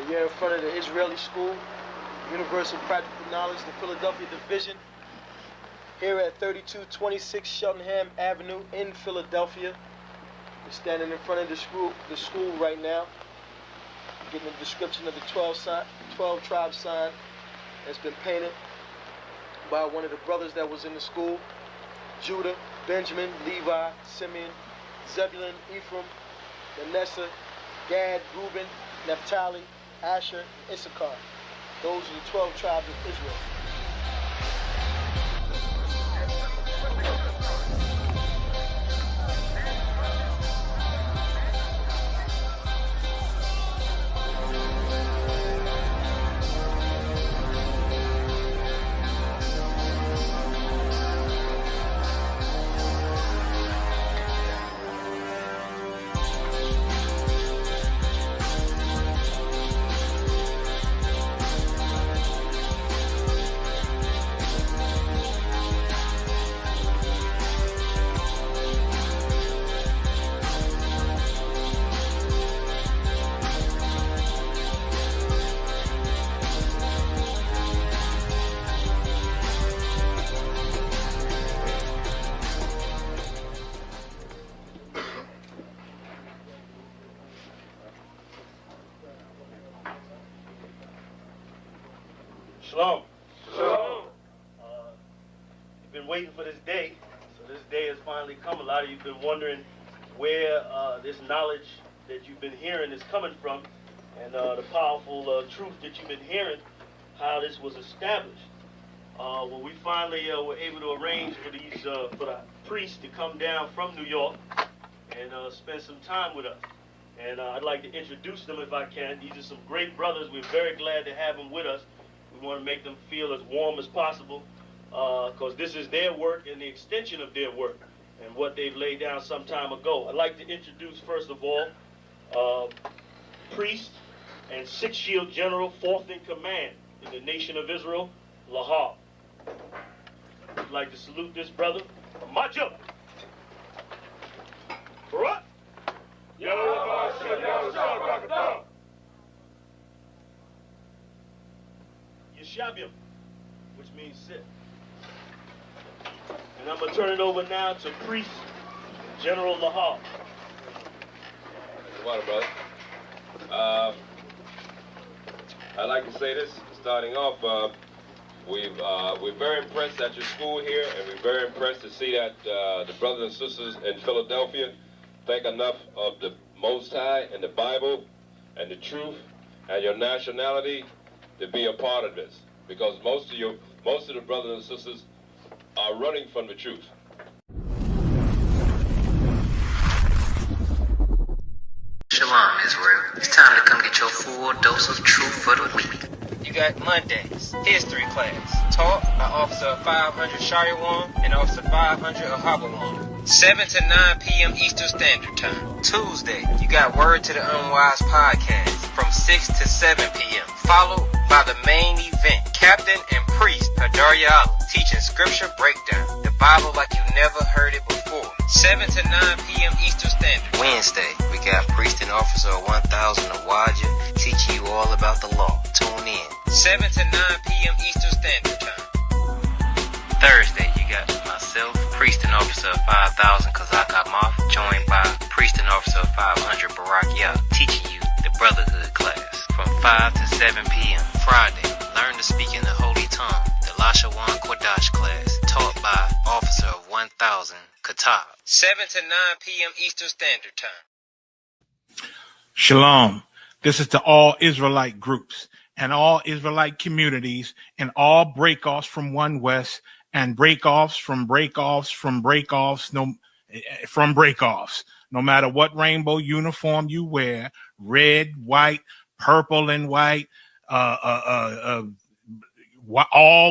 You're in front of the Israeli School, Universal Practical Knowledge, the Philadelphia Division, here at 3226 Cheltenham Avenue in Philadelphia. We're standing in front of the school right now, getting a description of the 12 tribe sign that's been painted by one of the brothers that was in the school: Judah, Benjamin, Levi, Simeon, Zebulun, Ephraim, Manasseh, Gad, Reuben, Naphtali, Asher, and Isupk. Those are the 12 tribes of Israel. Shalom. Shalom. You've been waiting for this day, so this day has finally come. A lot of you have been wondering where this knowledge that you've been hearing is coming from, and the powerful truth that you've been hearing, how this was established. Well, we finally were able to arrange for the priests to come down from New York and spend some time with us. And I'd like to introduce them if I can. These are some great brothers. We're very glad to have them with us. We want to make them feel as warm as possible, because this is their work and the extension of their work and what they've laid down some time ago. I'd like to introduce, first of all, priest and Sixth Shield General, 4th in command in the nation of Israel, Lahab. I'd like to salute this brother. March up. Barak. Yeshabim, which means sit. And I'm going to turn it over now to Priest General Lahab. Come on, brother. I'd like to say this, starting off, we're very impressed at your school here, and we're very impressed to see that the brothers and sisters in Philadelphia think enough of the Most High and the Bible and the truth and your nationality to be a part of this, because most of the brothers and sisters are running from the truth. Shalom, Israel. It's time to come get your full dose of truth for the week. You got Mondays, history class, taught by Officer 500 Shariwan and Officer 500 Ahabawan. 7 to 9 p.m. Eastern Standard Time. Tuesday, you got Word to the Unwise podcast from 6 to 7 p.m. Followed by the main event, Captain and Priest Hadarya teaching scripture breakdown, the Bible like you never heard it before. 7 to 9 p.m. Eastern Standard. Wednesday, we got Priest and Officer 1000 Awaja teaching you all about the law. Tune in. 7 to 9 p.m. Eastern Standard Time. Thursday, you got myself, Priest and Officer 5000 Kazak Moth, joined by Priest and Officer 500 Barak Yah, teaching you the Brotherhood class from 5 to 7 p.m. Friday, learn to speak in the Holy Tongue, the Lashawan Kodash class, taught by Officer 1000 Katab. 7 to 9 p.m. Eastern Standard Time. Shalom. This is to all Israelite groups and all Israelite communities and all breakoffs from One West and breakoffs from breakoffs from breakoffs from breakoffs. No matter what rainbow uniform you wear, red, white, purple and white, all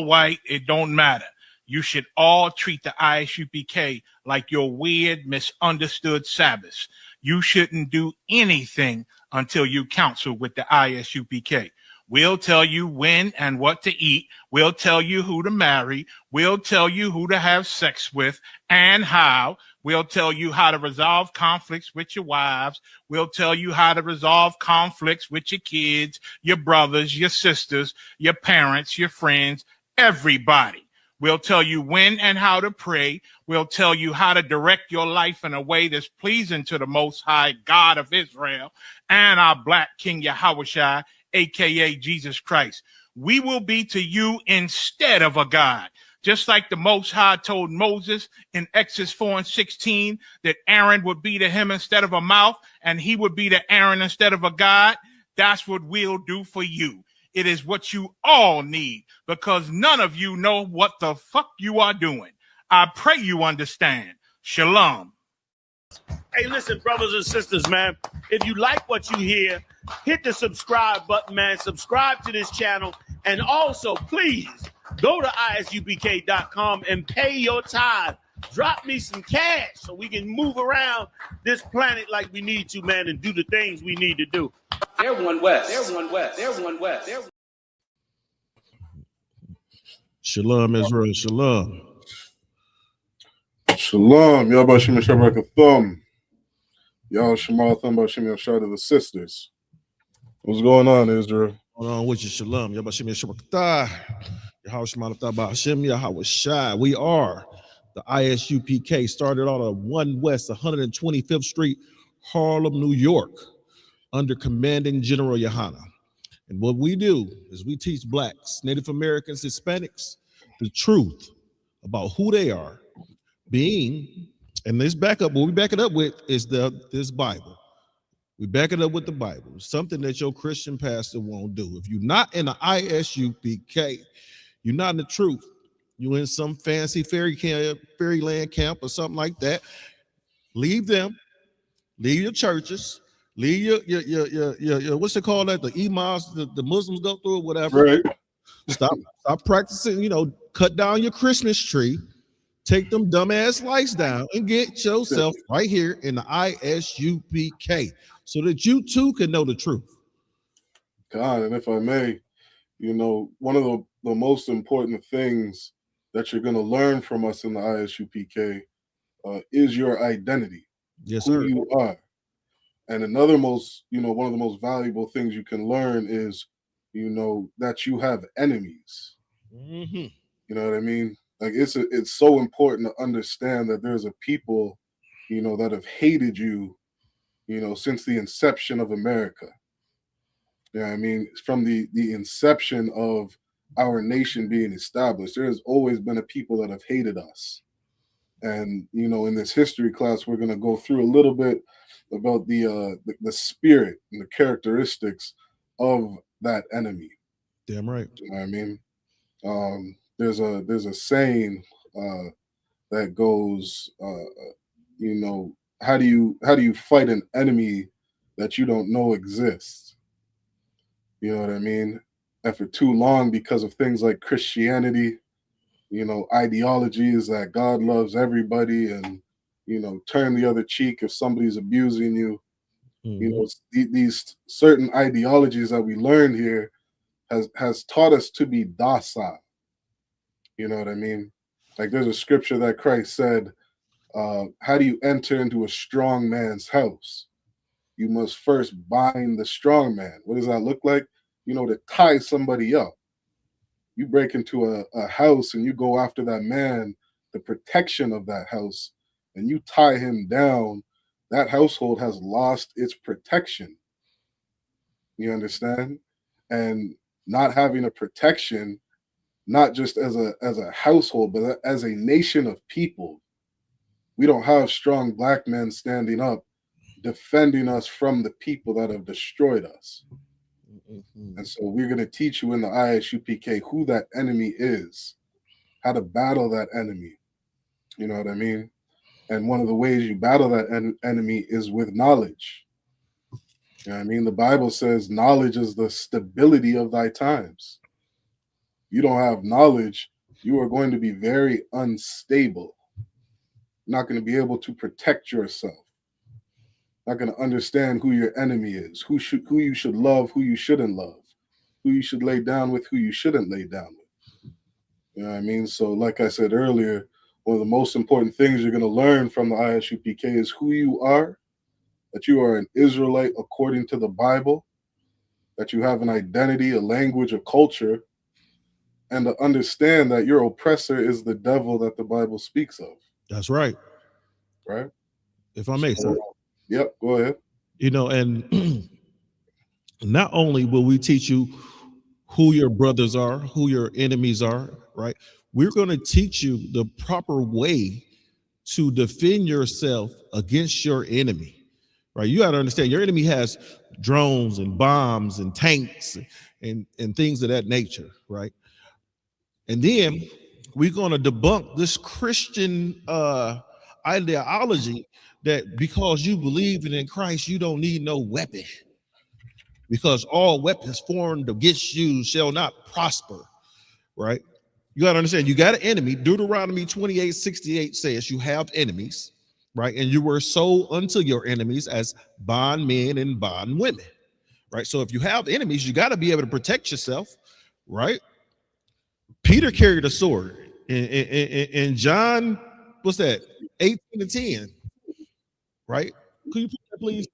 white, it don't matter. You should all treat the ISUPK like your weird, misunderstood Sabbaths. You shouldn't do anything until you counsel with the ISUPK. We'll tell you when and what to eat. We'll tell you who to marry. We'll tell you who to have sex with and how. We'll tell you how to resolve conflicts with your wives. We'll tell you how to resolve conflicts with your kids, your brothers, your sisters, your parents, your friends, everybody. We'll tell you when and how to pray. We'll tell you how to direct your life in a way that's pleasing to the Most High God of Israel and our Black King Yahushua, aka Jesus Christ. We will be to you instead of a God. Just like the Most High told Moses in Exodus 4:16 that Aaron would be to him instead of a mouth, and he would be to Aaron instead of a God, that's what we'll do for you. It is what you all need, because none of you know what the fuck you are doing. I pray you understand. Shalom. Hey, listen, brothers and sisters, man. If you like what you hear, hit the subscribe button, man. Subscribe to this channel. And also, please, go to isupk.com and pay your tithe. Drop me some cash so we can move around this planet like we need to, man, and do the things we need to do. They're one west. They're one west. They're one west. They're Shalom, Israel. Shalom. Shalom. Y'all about Shimon Shabbat Thumb. Y'all Shemal Thumb about Shimon Shad of the sisters. What's going on, Israel? Hold on with you, Shalom. Yabashim Yashabakata. Yahushua Hashem Yahushua. We are the ISUPK, started out at 1 West 125th Street, Harlem, New York, under Commanding General Yohana. And what we do is we teach Blacks, Native Americans, Hispanics, the truth about who they are, being, and this backup, what we back it up with is this Bible. We back it up with the Bible, something that your Christian pastor won't do. If you're not in the ISUPK, you're not in the truth. You're in some fancy fairyland camp or something like that. Leave them, leave your churches, leave your what's it called that? The imams, the Muslims go through, or whatever. Right. Stop practicing, cut down your Christmas tree, take them dumbass lights down, and get yourself right here in the ISUPK so that you too can know the truth. God, and if I may, one of the most important things that you're going to learn from us in the ISUPK is your identity. Yes, who sir. you are. And another one of the most valuable things you can learn is, that you have enemies. Mm-hmm. You know what I mean? Like it's so important to understand that there's a people, that have hated you, since the inception of America. Yeah, I mean, from the inception of our nation being established, there has always been a people that have hated us. And in this history class, we're going to go through a little bit about the spirit and the characteristics of that enemy. Damn right. You know what I mean? There's a saying that goes, how do you fight an enemy that you don't know exists? You know what I mean? And for too long, because of things like Christianity, ideologies that God loves everybody and, turn the other cheek if somebody's abusing you. Mm-hmm. These certain ideologies that we learned here has taught us to be docile. You know what I mean? Like there's a scripture that Christ said, how do you enter into a strong man's house? You must first bind the strong man. What does that look like? To tie somebody up. You break into a house and you go after that man, the protection of that house, and you tie him down, that household has lost its protection. You understand? And not having a protection, not just as a household, but as a nation of people. We don't have strong Black men standing up, defending us from the people that have destroyed us. Mm-hmm. And so we're going to teach you in the ISUPK who that enemy is, how to battle that enemy. You know what I mean? And one of the ways you battle that enemy is with knowledge. You know what I mean? The Bible says knowledge is the stability of thy times. You don't have knowledge, you are going to be very unstable. Not going to be able to protect yourself. Not going to understand who your enemy is, who you should love, who you shouldn't love, who you should lay down with, who you shouldn't lay down with. You know what I mean? So like I said earlier, one of the most important things you're going to learn from the ISUPK is who you are, that you are an Israelite according to the Bible, that you have an identity, a language, a culture, and to understand that your oppressor is the devil that the Bible speaks of. That's right. Right? If I may, sir. Yep, go ahead. You know, and not only will we teach you who your brothers are, who your enemies are, right? We're going to teach you the proper way to defend yourself against your enemy, right? You got to understand your enemy has drones and bombs and tanks and things of that nature, right? And then we're going to debunk this Christian ideology that because you believe in Christ, you don't need no weapon, because all weapons formed against you shall not prosper, right? You got to understand, you got an enemy. Deuteronomy 28:68 says you have enemies, right? And you were sold unto your enemies as bondmen and bondwomen, right? So if you have enemies, you got to be able to protect yourself, right? Peter carried a sword. In John, what's that? 18:10, right? Could you put that, please?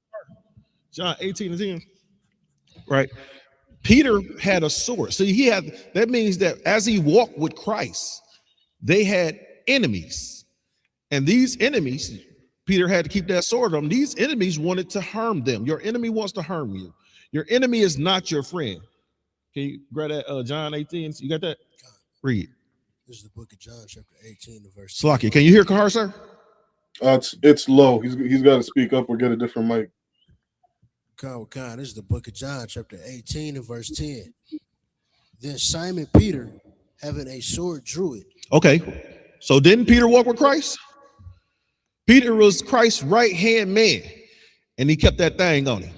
John 18:10, right? Peter had a sword. So he had, that means that as he walked with Christ, they had enemies. And these enemies, Peter had to keep that sword on. These enemies wanted to harm them. Your enemy wants to harm you. Your enemy is not your friend. Can you grab that John 18? You got that? Read. This is the book of John, chapter 18, verse 10. Slaki, can you hear Kahar, sir? It's low. He's got to speak up or get a different mic. Khan, this is the book of John, chapter 18, and verse 10. Then Simon Peter, having a sword, drew it. Okay. So didn't Peter walk with Christ? Peter was Christ's right-hand man, and he kept that thing on him.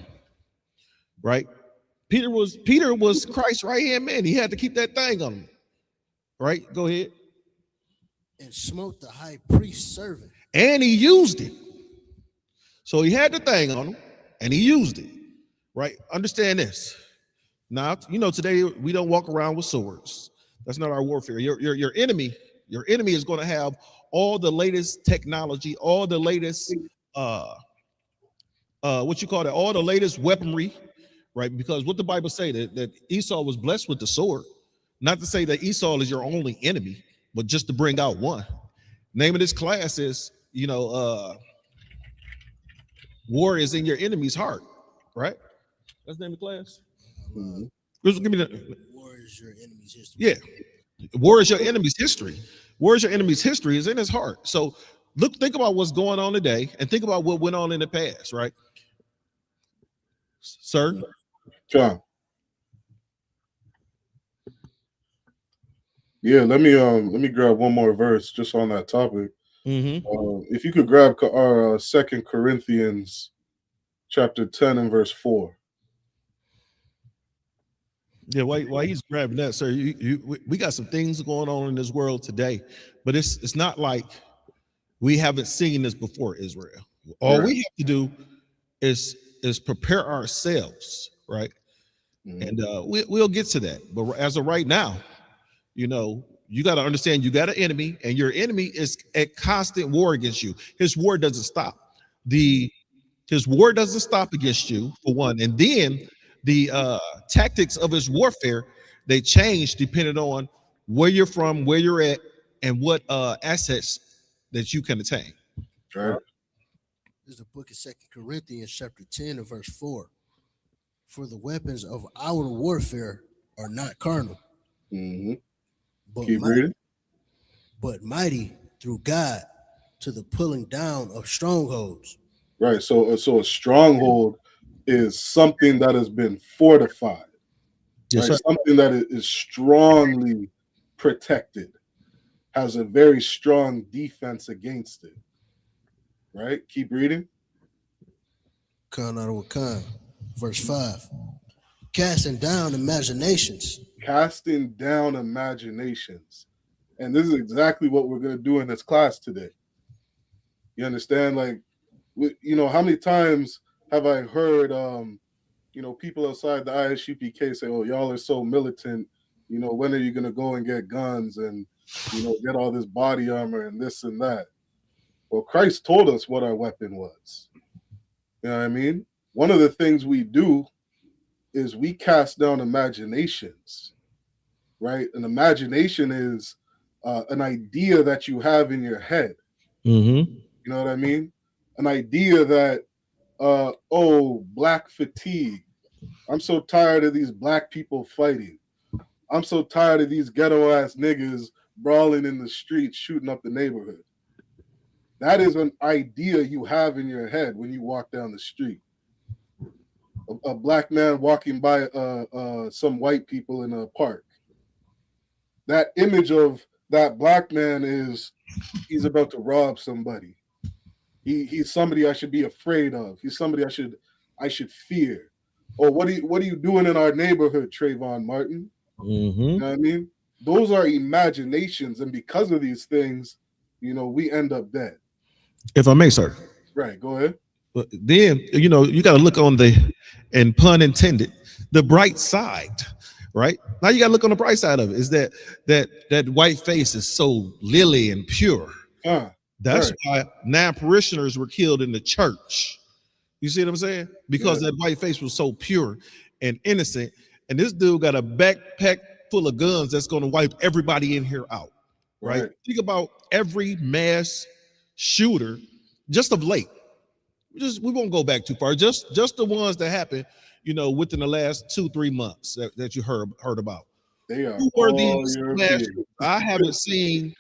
Right? Peter was Christ's right-hand man. He had to keep that thing on him. Right? Go ahead. And smote the high priest's servant. And he used it. So he had the thing on him, and he used it. Right? Understand this. Now, you know, today we don't walk around with swords. That's not our warfare. Your enemy is going to have all the latest technology, all the latest all the latest weaponry, right? Because what the Bible say that Esau was blessed with the sword. Not to say that Esau is your only enemy, but just to bring out one. Name of this class is, war is in your enemy's heart, right? That's the name of the class. Give me the War is your enemy's history. Yeah. War is your enemy's history. War is your enemy's history is in his heart. So think about what's going on today and think about what went on in the past, right? Sir? John. Yeah, let me grab one more verse just on that topic. If you could grab our 2 Corinthians chapter 10 and verse 4. Yeah, while he's grabbing that, sir, we got some things going on in this world today, but it's not like we haven't seen this before, Israel. All we have to do is prepare ourselves, right? And we'll get to that. But as of right now, you got to understand you got an enemy, and your enemy is at constant war against you. His war doesn't stop. His war doesn't stop against you, for one, and then the tactics of his warfare, they change depending on where you're from, where you're at, and what assets that you can attain. Right. This is the book of 2 Corinthians chapter 10 and verse 4. For the weapons of our warfare are not carnal, but mighty through God to the pulling down of strongholds. Right. So a stronghold is something that has been fortified. Yes, right? Something that is strongly protected, has a very strong defense against it. Right? Keep reading. Verse 5. Casting down imaginations. Casting down imaginations. And this is exactly what we're going to do in this class today. You understand? Like, how many times have I heard, people outside the ISUPK say, oh, y'all are so militant. When are you going to go and get guns? And, get all this body armor and this and that. Well, Christ told us what our weapon was. You know what I mean? One of the things we do is we cast down imaginations, right? An imagination is an idea that you have in your head. Mm-hmm. You know what I mean? An idea that, black fatigue. I'm so tired of these black people fighting. I'm so tired of these ghetto ass niggas brawling in the streets, shooting up the neighborhood. That is an idea you have in your head when you walk down the street. A black man walking by some white people in a park. That image of that black man is he's about to rob somebody. He's somebody I should be afraid of. He's somebody I should fear. Or what are you doing in our neighborhood, Trayvon Martin? Mm-hmm. You know what I mean? Those are imaginations, and because of these things, we end up dead. If I may, sir. Right, go ahead. But then you got to look on the, and pun intended, the bright side, right? Now you got to look on the bright side of it. Is that white face is so lily and pure. That's why 9 parishioners were killed in the church. You see what I'm saying? Because that white face was so pure and innocent, and this dude got a backpack full of guns that's going to wipe everybody in here out. Right? Think about every mass shooter just of late. We won't go back too far. Just the ones that happened, within the last 2-3 months that you heard about. They are Who were these mass shooters? I haven't seen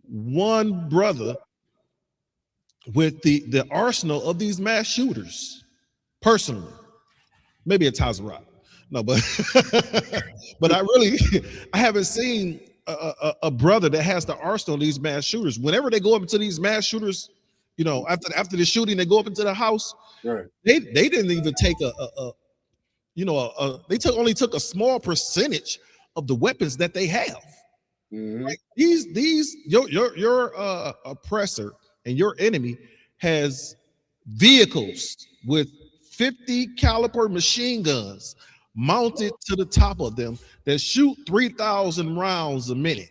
one brother with the arsenal of these mass shooters personally. Maybe a Tazarat. No, but but I haven't seen a brother that has the arsenal of these mass shooters. Whenever they go up into these mass shooters, after the shooting, they go up into the house. Right. They didn't even take only took a small percentage of the weapons that they have. Mm-hmm. Like your oppressor and your enemy has vehicles with 50 caliber machine guns mounted to the top of them that shoot 3,000 rounds a minute.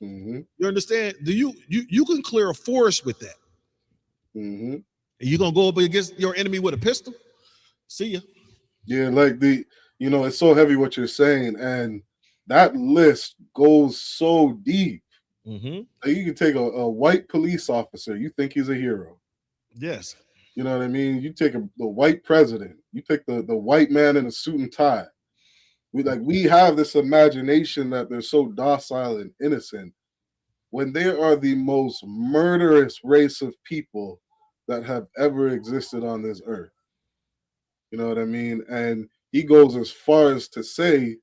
Mm-hmm. You understand? You can clear a forest with that? Mm-hmm. And you're gonna go up against your enemy with a pistol? See ya. Yeah, like it's so heavy what you're saying, and that list goes so deep. Mm-hmm. Like you can take a white police officer, you think he's a hero. Yes. You know what I mean? You take the white president, you take the white man in a suit and tie. We have this imagination that they're so docile and innocent when they are the most murderous race of people that have ever existed on this earth. You know what I mean? And he goes as far as to say,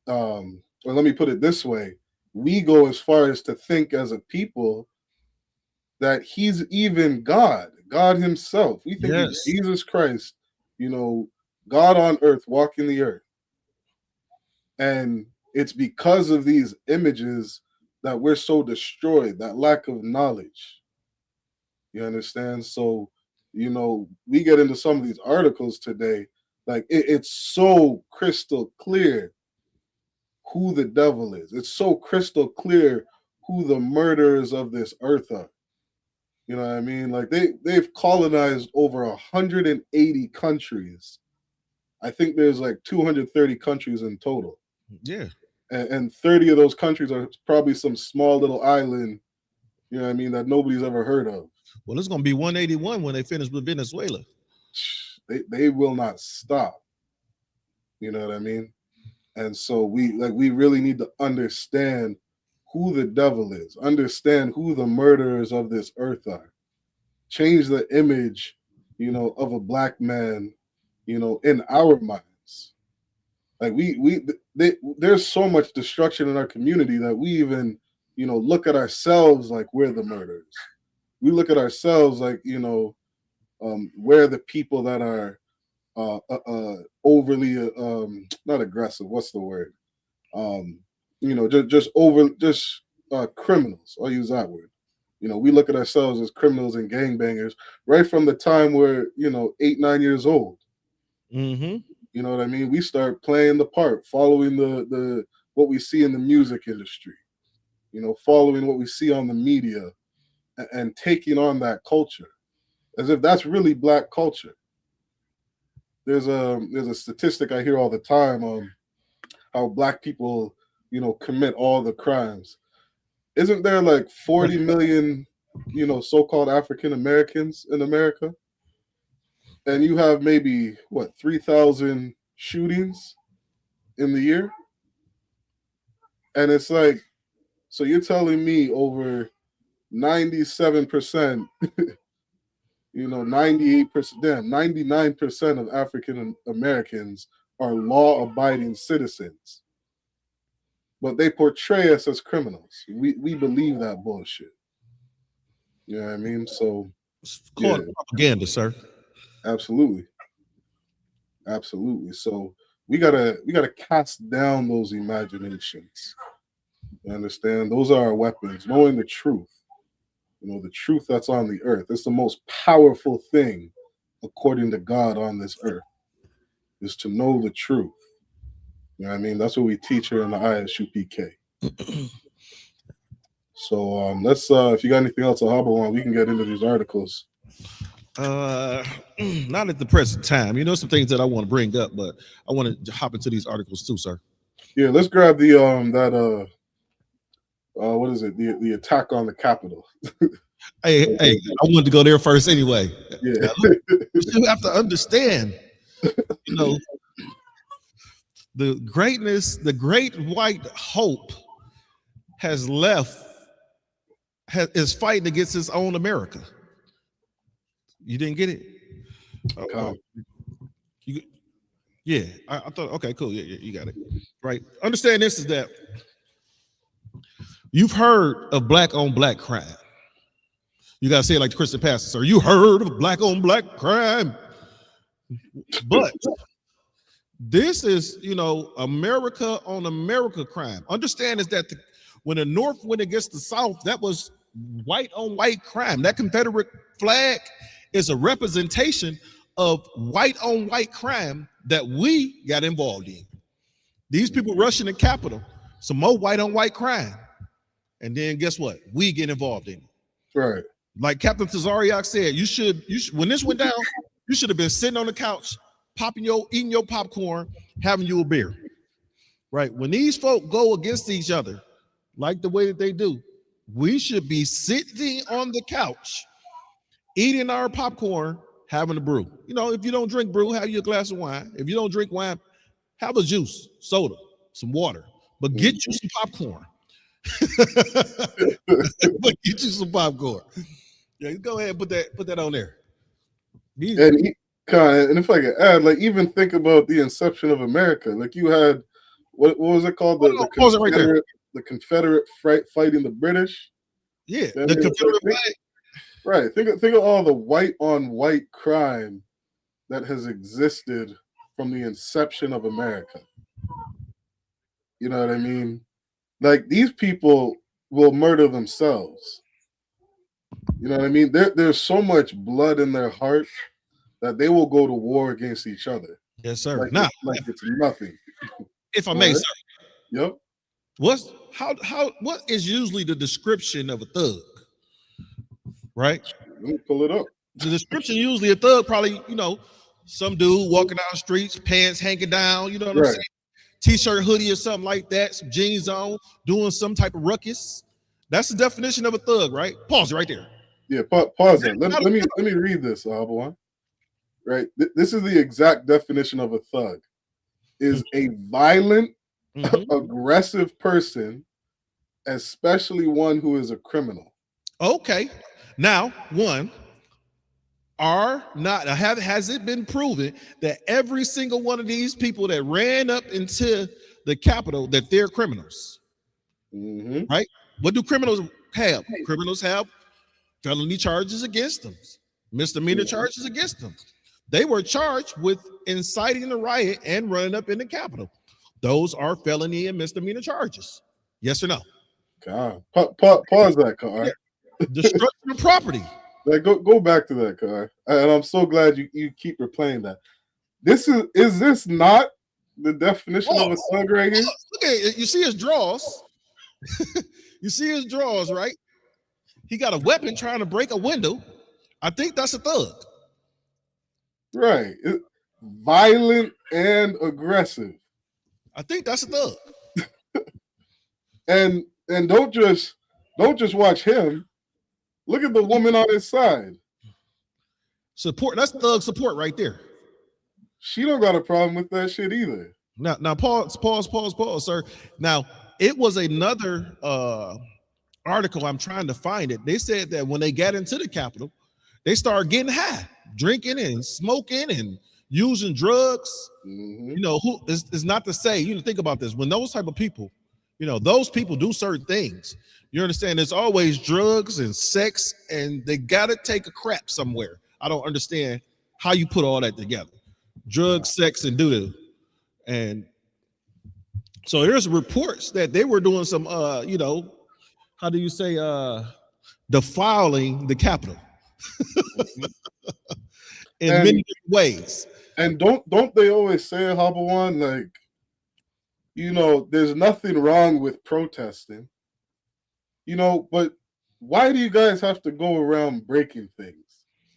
or let me put it this way, we go as far as to think as a people that he's even God himself. We think he's Jesus Christ, God on earth, walking the earth. And it's because of these images that we're so destroyed, that lack of knowledge. You understand? So, we get into some of these articles today, like it's so crystal clear who the devil is. It's so crystal clear who the murderers of this earth are. You know what I mean? Like they've colonized over 180 countries. I think there's like 230 countries in total. Yeah. And 30 of those countries are probably some small little island, you know what I mean, that nobody's ever heard of. Well, it's going to be 181 when they finish with Venezuela. They will not stop. You know what I mean? And so we really need to understand who the devil is, understand who the murderers of this earth are. Change the image, of a black man, in our minds. Like there's so much destruction in our community that we even, look at ourselves like we're the murderers. We look at ourselves like, we're the people that are overly not aggressive. What's the word? Just criminals. I'll use that word. We look at ourselves as criminals and gangbangers right from the time we're 8-9 years old. Mm-hmm. You know what I mean? We start playing the part, following the what we see in the music industry. following what we see on the media and taking on that culture as if that's really black culture. There's a statistic I hear all the time on how black people, commit all the crimes. Isn't there like 40 million, so-called African Americans in America? And you have maybe 3,000 shootings in the year? And it's like, so you're telling me over 97%, 98%, damn, 99% of African Americans are law-abiding citizens, but they portray us as criminals. We believe that bullshit. You know what I mean? So It's called propaganda, sir. Absolutely. So we gotta cast down those imaginations. You understand? Those are our weapons. Knowing the truth. The truth that's on the earth. It's the most powerful thing, according to God, on this earth, is to know the truth. You know what I mean? That's what we teach here in the ISUPK. So let's if you got anything else to hobble on, we can get into these articles. Not at the present time. Some things that I want to bring up, but I want to hop into these articles too, sir. Yeah, let's grab the what is it? The attack on the Capitol. Hey, I wanted to go there first anyway. Yeah. You have to understand, the greatness, the great white hope has left, is fighting against his own America. You didn't get it? Yeah, I thought, okay, cool. Yeah, you got it. Right. Understand this is that you've heard of black on black crime. You got to say it like the Christian pastor, sir. You heard of black on black crime. But this is, America on America crime. Understand is that when the North went against the South, that was white on white crime. That Confederate flag is a representation of white on white crime that we got involved in. These people rushing the Capitol, some more white on white crime. And then guess what? We get involved in it. Right. Like Captain Tazariak said, you should when this went down, you should have been sitting on the couch, eating your popcorn, having you a beer. Right. When these folk go against each other, like the way that they do, we should be sitting on the couch, eating our popcorn, having a brew. If you don't drink brew, have you a glass of wine. If you don't drink wine, have a juice, soda, some water, but get you some popcorn. But get you some popcorn. Yeah, go ahead and put that on there. And if I could add, like, even think about the inception of America. Like, you had what was it called? The Confederate fighting the British. Yeah, the Confederate flag. Right. Think of all the white on white crime that has existed from the inception of America. You know what I mean? Like, these people will murder themselves. You know what I mean? There's so much blood in their heart that they will go to war against each other. Yes, sir. Like it's nothing. If I may, sir. Yep. What is usually the description of a thug? Right? Let me pull it up. The description usually a thug, probably, some dude walking down the streets, pants hanging down, you know what I'm saying? T-shirt, hoodie, or something like that, some jeans on, doing some type of ruckus. That's the definition of a thug, right? Pause it right there. Yeah, pause it. Let me read this, Abawan. Right? This is the exact definition of a thug. Is a violent, aggressive person, especially one who is a criminal. Okay. Now, has it been proven that every single one of these people that ran up into the Capitol, that they're criminals? Right? What do criminals have? Criminals have felony charges against them, misdemeanor charges against them. They were charged with inciting the riot and running up in the Capitol. Those are felony and misdemeanor charges. Yes or no? God, pause that, car. Yeah. Destruction of property. Like, go back to that, car. And I'm so glad you keep replaying that. Is this not the definition of a thug right here? Look at it. You see his draws. You see his drawers, right? He got a weapon trying to break a window. I think that's a thug. Right. Violent and aggressive. I think that's a thug. And don't just watch him. Look at the woman on his side. Support. That's thug support right there. She don't got a problem with that shit either. Now pause, sir. Now, it was another article. I'm trying to find it. They said that when they got into the Capitol, they started getting high, drinking and smoking and using drugs. Mm-hmm. You know, who is not to say, think about this. When those type of people, those people do certain things. You understand? There's always drugs and sex, and they gotta take a crap somewhere. I don't understand how you put all that together. Drugs, sex, and doo-doo. And so there's reports that they were doing some how do you say defiling the Capitol in many different ways. And don't they always say, Habawan, like, there's nothing wrong with protesting. But why do you guys have to go around breaking things?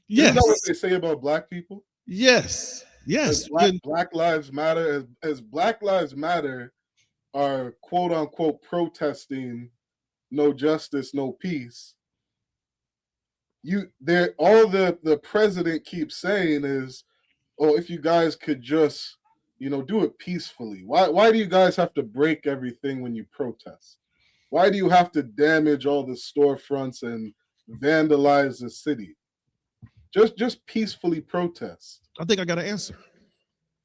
Yes. Isn't that what they say about black people? Yes. Yes. Black Lives Matter, as Black Lives Matter are quote unquote protesting no justice, no peace. All the president keeps saying is, oh, if you guys could just, do it peacefully. Why do you guys have to break everything when you protest? Why do you have to damage all the storefronts and vandalize the city? Just peacefully protest. I think I got an answer.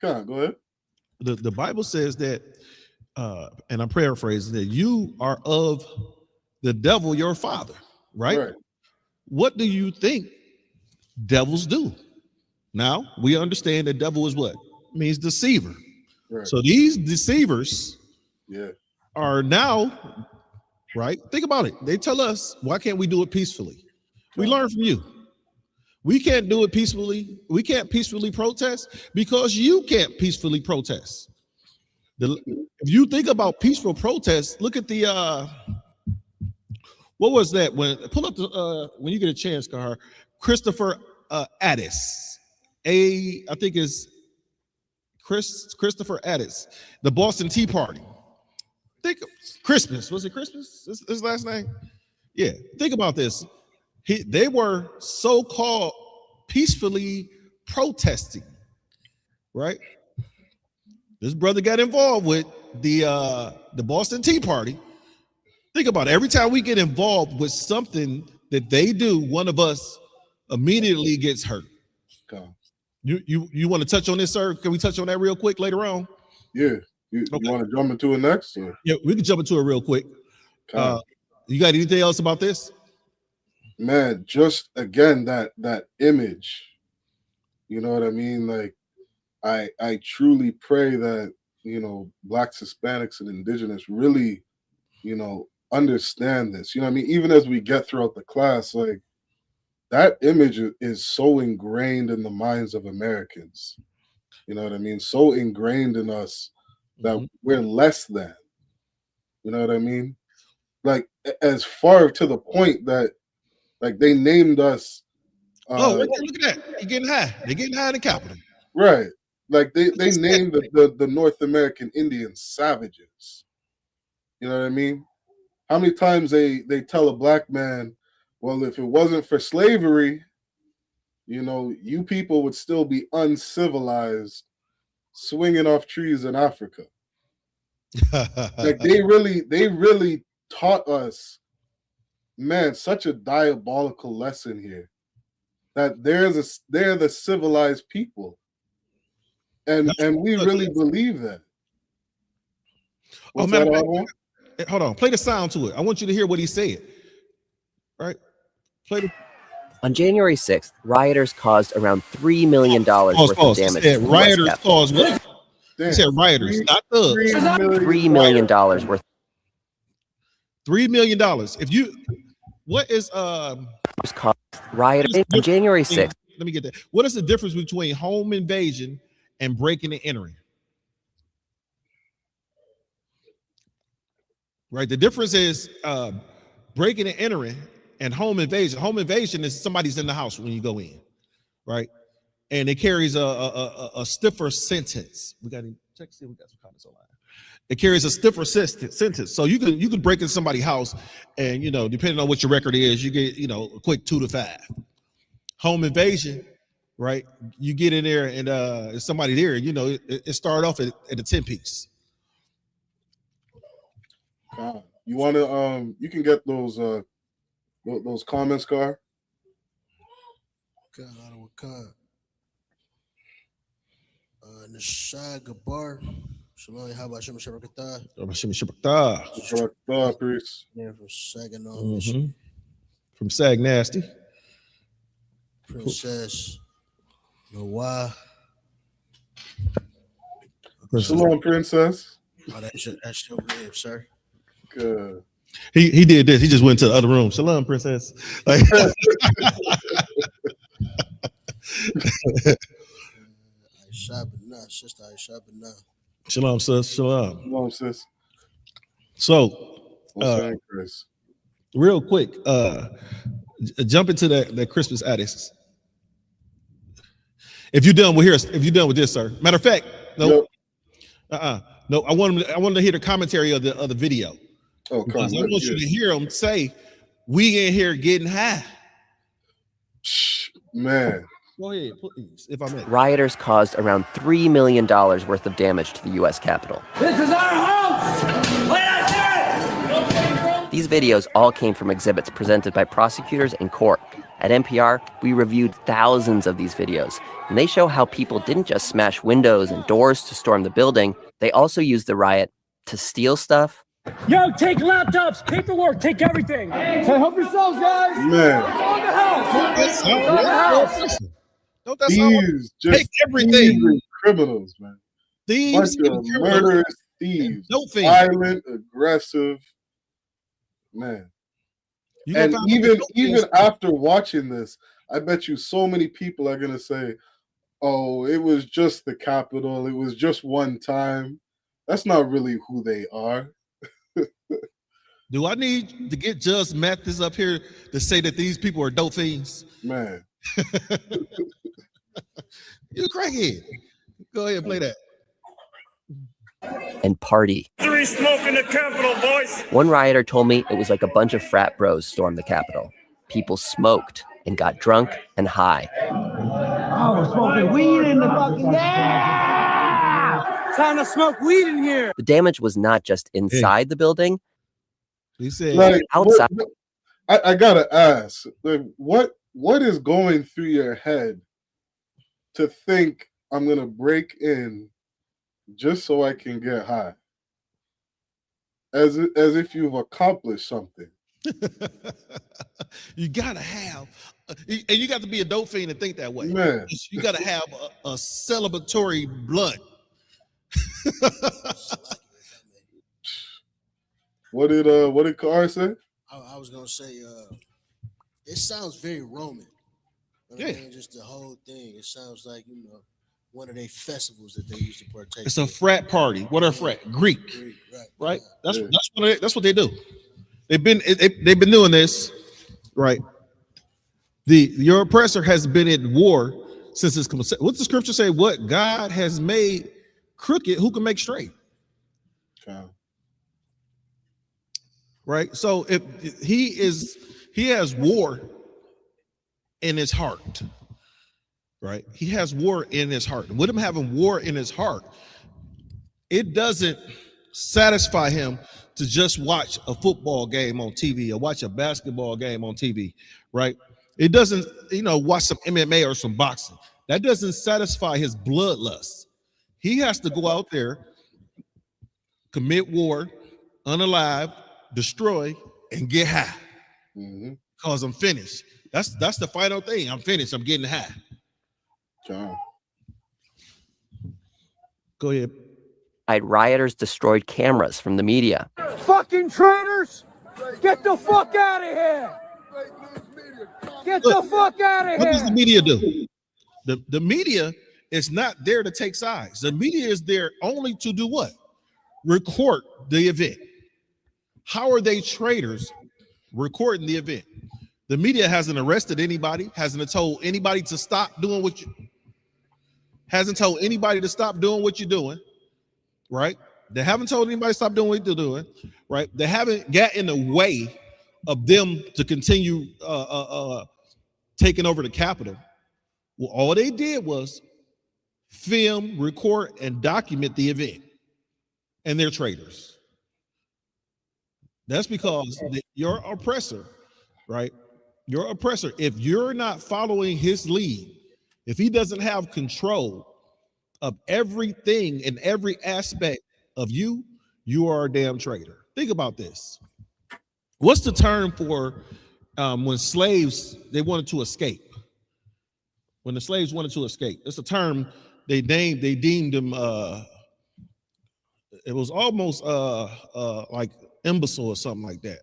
Come on, go ahead. The Bible says that, and I'm paraphrasing, that you are of the devil, your father, right? What do you think devils do? Now, we understand that devil is what? It means deceiver. Right. So these deceivers Yeah. are now, right? Think about it. They tell us, why can't we do it peacefully? We learn from you. We can't do it peacefully. We can't peacefully protest because you can't peacefully protest. If you think about peaceful protests, look at the what was that? Pull up the when you get a chance, Kahar. Christopher Addis. I think is Christopher Addis, the Boston Tea Party. Think Christmas. Was it Christmas? His last name? Yeah. Think about this. They were so-called peacefully protesting, right? This brother got involved with the Boston Tea Party. Think about it. Every time we get involved with something that they do, one of us immediately gets hurt. Okay. You want to touch on this, sir? Can we touch on that real quick later on? Yeah. You want to jump into it next? Or? Yeah, we can jump into it real quick. You got anything else about this? Man, just again that image. You know what I mean? Like, I truly pray that blacks, Hispanics, and indigenous really, understand this. You know what I mean? Even as we get throughout the class, like that image is so ingrained in the minds of Americans. You know what I mean? So ingrained in us that we're less than. You know what I mean? Like as far to the point that like they named us. Look at that! You're getting high. They're getting high in the Capitol. Right. Like they named the North American Indians savages. You know what I mean? How many times they tell a black man, well, if it wasn't for slavery, you people would still be uncivilized, swinging off trees in Africa. Like they really taught us, man, such a diabolical lesson here. That they're the civilized people. And we really believe that. What's that, hold on. Play the sound to it. I want you to hear what he said. Right? Play the. On January 6th, rioters caused around $3 million worth of damage. He said rioters caused what? He said rioters, not thugs. $3 million worth. $3 million. If you, what is rioters on January 6th? Let me get that. What is the difference between home invasion and breaking and entering? right? The difference is breaking and entering and home invasion. Home invasion is somebody's in the house when you go in, right? And it carries a stiffer sentence. We got to check to see if we got some comments online. It carries a stiffer sentence. So you can break into somebody's house, and depending on what your record is, you get a quick 2 to 5. Home invasion, right? You get in there and there's somebody there. It started off at a 10-piece. You want to you can get those comments, Car. Nashai Gabar. Shalom, how about Shema Shabakatah? Shabakatah, priest. Yeah, from Saginaw, Michigan. From Sag Nasty. Princess Noah. Shalom, princess. Oh, that's your rib, sir. Good. He did this. He just went to the other room. Shalom, princess. Like, Sister Aisha. Shalom, sis. Shalom. Shalom, sis. So, real quick, jump into that Christmas addicts. If you're done with here, if you're done with this, sir. Matter of fact, no, no. I wanted to hear the commentary of the video. Oh, because I want you to hear them say, "We in here getting high." Man. Go ahead, please, if I may. Rioters caused around $3 million worth of damage to the U.S. Capitol. This is our house! Let us hear it! These videos all came from exhibits presented by prosecutors in court. At NPR, we reviewed thousands of these videos, and they show how people didn't just smash windows and doors to storm the building. They also used the riot to steal stuff. Yo, take laptops, paperwork, take everything. Hey, help yourselves, guys. Man. It's on the house. It's on the house. Don't that sound take everything? Criminals, man. Thieves, murderous thieves. Violent, aggressive, man. And even after watching this, I bet you so many people are gonna say, "Oh, it was just the Capitol. It was just one time." That's not really who they are. Do I need to get Judge Mathis up here to say that these people are dope fiends? Man. You're a crackhead. Go ahead and play that. And party. Three smoking the Capitol, boys. One rioter told me it was like a bunch of frat bros stormed the Capitol. People smoked and got drunk and high. I was smoking weed in the fucking time to smoke weed in here. The damage was not just inside the building. He said, like, outside. I gotta ask, like, what is going through your head to think I'm gonna break in just so I can get high, as if you've accomplished something? You gotta have, and you got to be a dope fiend to think that way. Man, you gotta have a celebratory blood. What did Carr say? I was gonna say, it sounds very Roman. Yeah, I mean, just the whole thing. It sounds like one of their festivals that they used to partake. It's a frat party. What are frat? Greek, right? That's what they do. They've been doing this, right? Your oppressor has been at war since it's come. What's the scripture say? What God has made crooked, who can make straight? Right. So if he has war in his heart, right? He has war in his heart. And with him having war in his heart, it doesn't satisfy him to just watch a football game on TV or watch a basketball game on TV, right? It doesn't, watch some MMA or some boxing. That doesn't satisfy his bloodlust. He has to go out there, commit war, unalive, destroy, and get high. Because I'm finished. That's the final thing. I'm finished. I'm getting high. Go ahead. Rioters destroyed cameras from the media. Fucking traitors! Get the fuck out of here! Get the fuck out of here! What does the media do? The media is not there to take sides. The media is there only to do what? Record the event. How are they traitors recording the event? The media hasn't arrested anybody, hasn't told anybody to stop doing what you hasn't told anybody to stop doing what you're doing, right? They haven't told anybody to stop doing what they're doing, right? They haven't got in the way of them to continue taking over the Capitol. Well, all they did was film, record, and document the event, and they're traitors. That's because your oppressor, right? Your oppressor, if you're not following his lead, if he doesn't have control of everything and every aspect of you, you are a damn traitor. Think about this. What's the term for when slaves, they wanted to escape? When the slaves wanted to escape, it's a term they deemed them, it was almost like imbecile or something like that.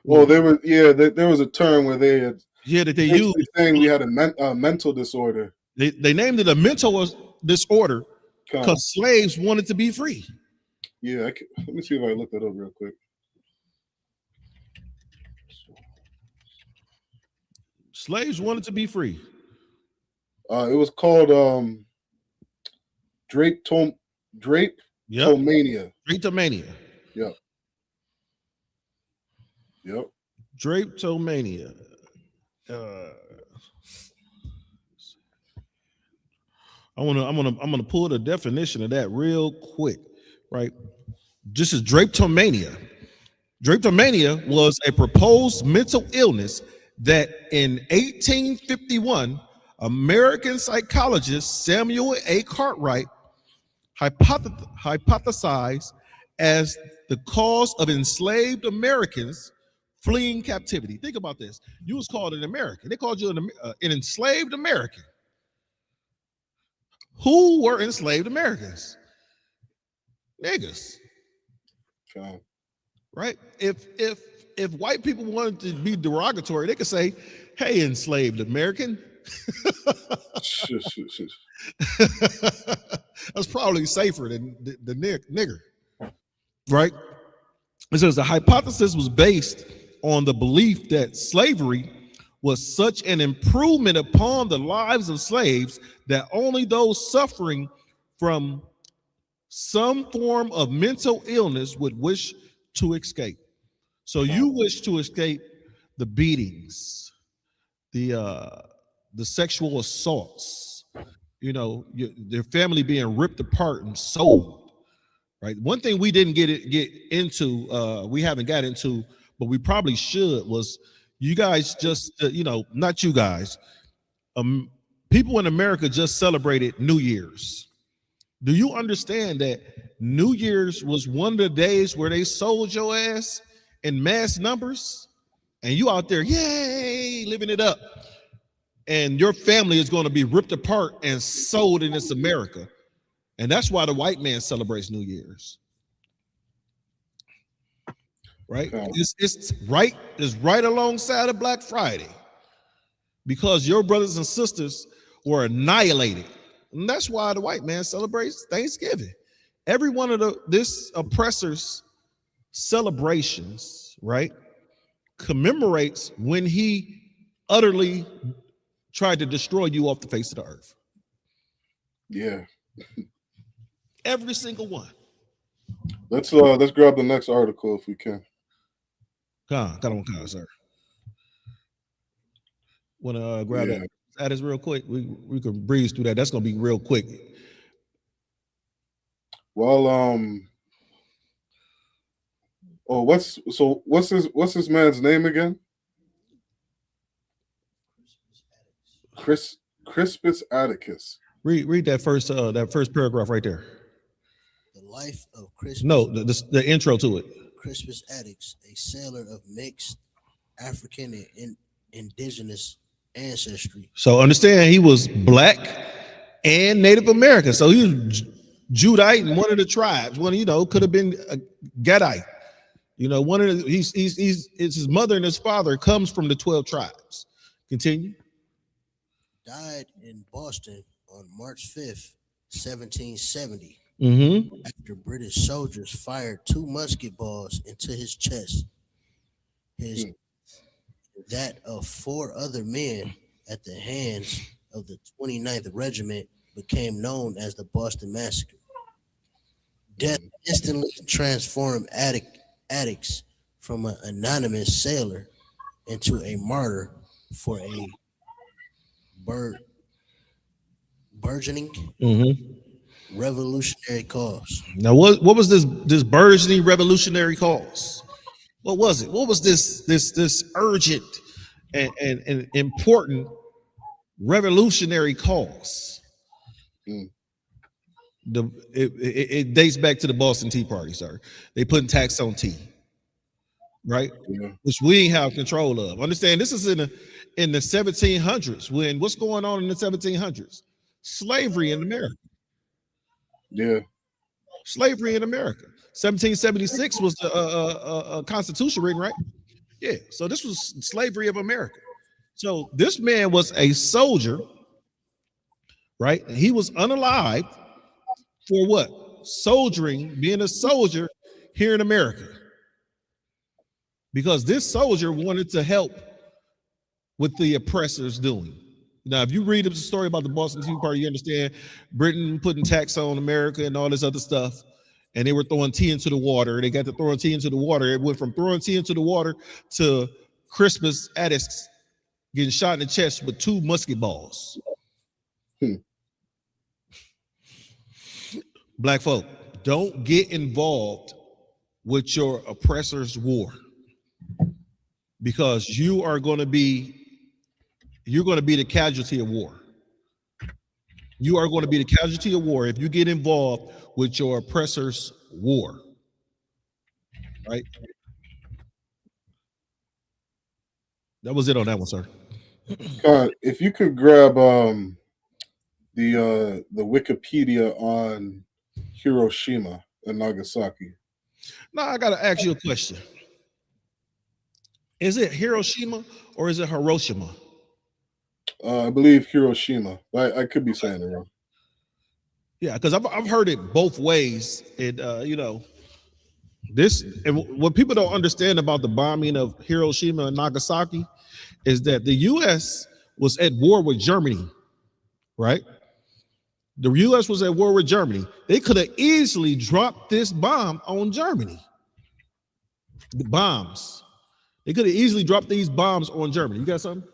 Well, there was a term where they had that they used saying we had a mental disorder. They named it a mental disorder because slaves wanted to be free. Yeah, let me see if I look that up real quick. Slaves wanted to be free. It was called Drapetomania. Drapetomania. Yep. Yep. Drapetomania. I'm gonna pull the definition of that real quick, right? This is drapetomania. Drapetomania was a proposed mental illness that in 1851, American psychologist Samuel A. Cartwright hypothesized as the cause of enslaved Americans fleeing captivity. Think about this. You was called an American. They called you an enslaved American. Who were enslaved Americans? Niggas. Okay. Right? If white people wanted to be derogatory, they could say, "Hey, enslaved American." That's probably safer than the nigger. Right? It says the hypothesis was based on the belief that slavery was such an improvement upon the lives of slaves that only those suffering from some form of mental illness would wish to escape. So you wish to escape the beatings, the sexual assaults, their family being ripped apart and sold. Right. One thing we didn't get into, we haven't got into, but we probably should, was you guys just, not you guys. People in America just celebrated New Year's. Do you understand that New Year's was one of the days where they sold your ass in mass numbers, and you out there, yay, living it up, and your family is going to be ripped apart and sold in this America, and that's why the white man celebrates New Year's. Right? It's right alongside of Black Friday, because your brothers and sisters were annihilated. And that's why the white man celebrates Thanksgiving. Every one of this oppressor's celebrations, right, commemorates when he utterly tried to destroy you off the face of the earth. Yeah. Every single one. Let's grab the next article if we can. Got on, sir. Want to grab that is real quick. We can breeze through that. That's gonna be real quick. Well, what's this man's name again? Crispus Attucks. Read that first paragraph right there. The life of Crispus. No, the intro to it. Crispus Attucks, a sailor of mixed African and indigenous ancestry. So understand, he was Black and Native American. So he was Judite in one of the tribes. Could have been a Gadite. One of it's his mother and his father comes from the 12 tribes. Continue. Died in Boston on March 5th, 1770. after British soldiers fired 2 musket balls into his chest. His that of 4 other men at the hands of the 29th Regiment became known as the Boston Massacre. Death instantly transformed addicts from an anonymous sailor into a martyr for a burgeoning revolutionary cause. Now, what was this burgeoning revolutionary cause? What was it? What was this urgent and important revolutionary cause? It dates back to the Boston Tea Party, sir. They putting tax on tea, right? Yeah. Which we ain't have control of. Understand? This is in the 1700s. When what's going on in the 1700s? Slavery in America. Yeah. Slavery in America. 1776 was the Constitution written, right? Yeah. So this was slavery of America. So this man was a soldier, right? He was unalived for what? Soldiering, being a soldier here in America. Because this soldier wanted to help with the oppressors doing. Now, if you read the story about the Boston Tea Party, you understand Britain putting tax on America and all this other stuff. And they were throwing tea into the water. They got to throwing tea into the water. It went from throwing tea into the water to Christmas addicts getting shot in the chest with 2 musket balls. Black folk, don't get involved with your oppressor's war, because you're going to be the casualty of war. You are going to be the casualty of war if you get involved with your oppressor's war. Right? That was it on that one, sir. God, if you could grab the Wikipedia on Hiroshima and Nagasaki. Now I gotta ask you a question. Is it Hiroshima or is it Hiroshima? I believe Hiroshima. I could be saying it wrong. Yeah, because I've heard it both ways. And this, and what people don't understand about the bombing of Hiroshima and Nagasaki is that the U.S. was at war with Germany, right? The U.S. was at war with Germany. They could have easily dropped this bomb on Germany. The bombs. They could have easily dropped these bombs on Germany. You got something?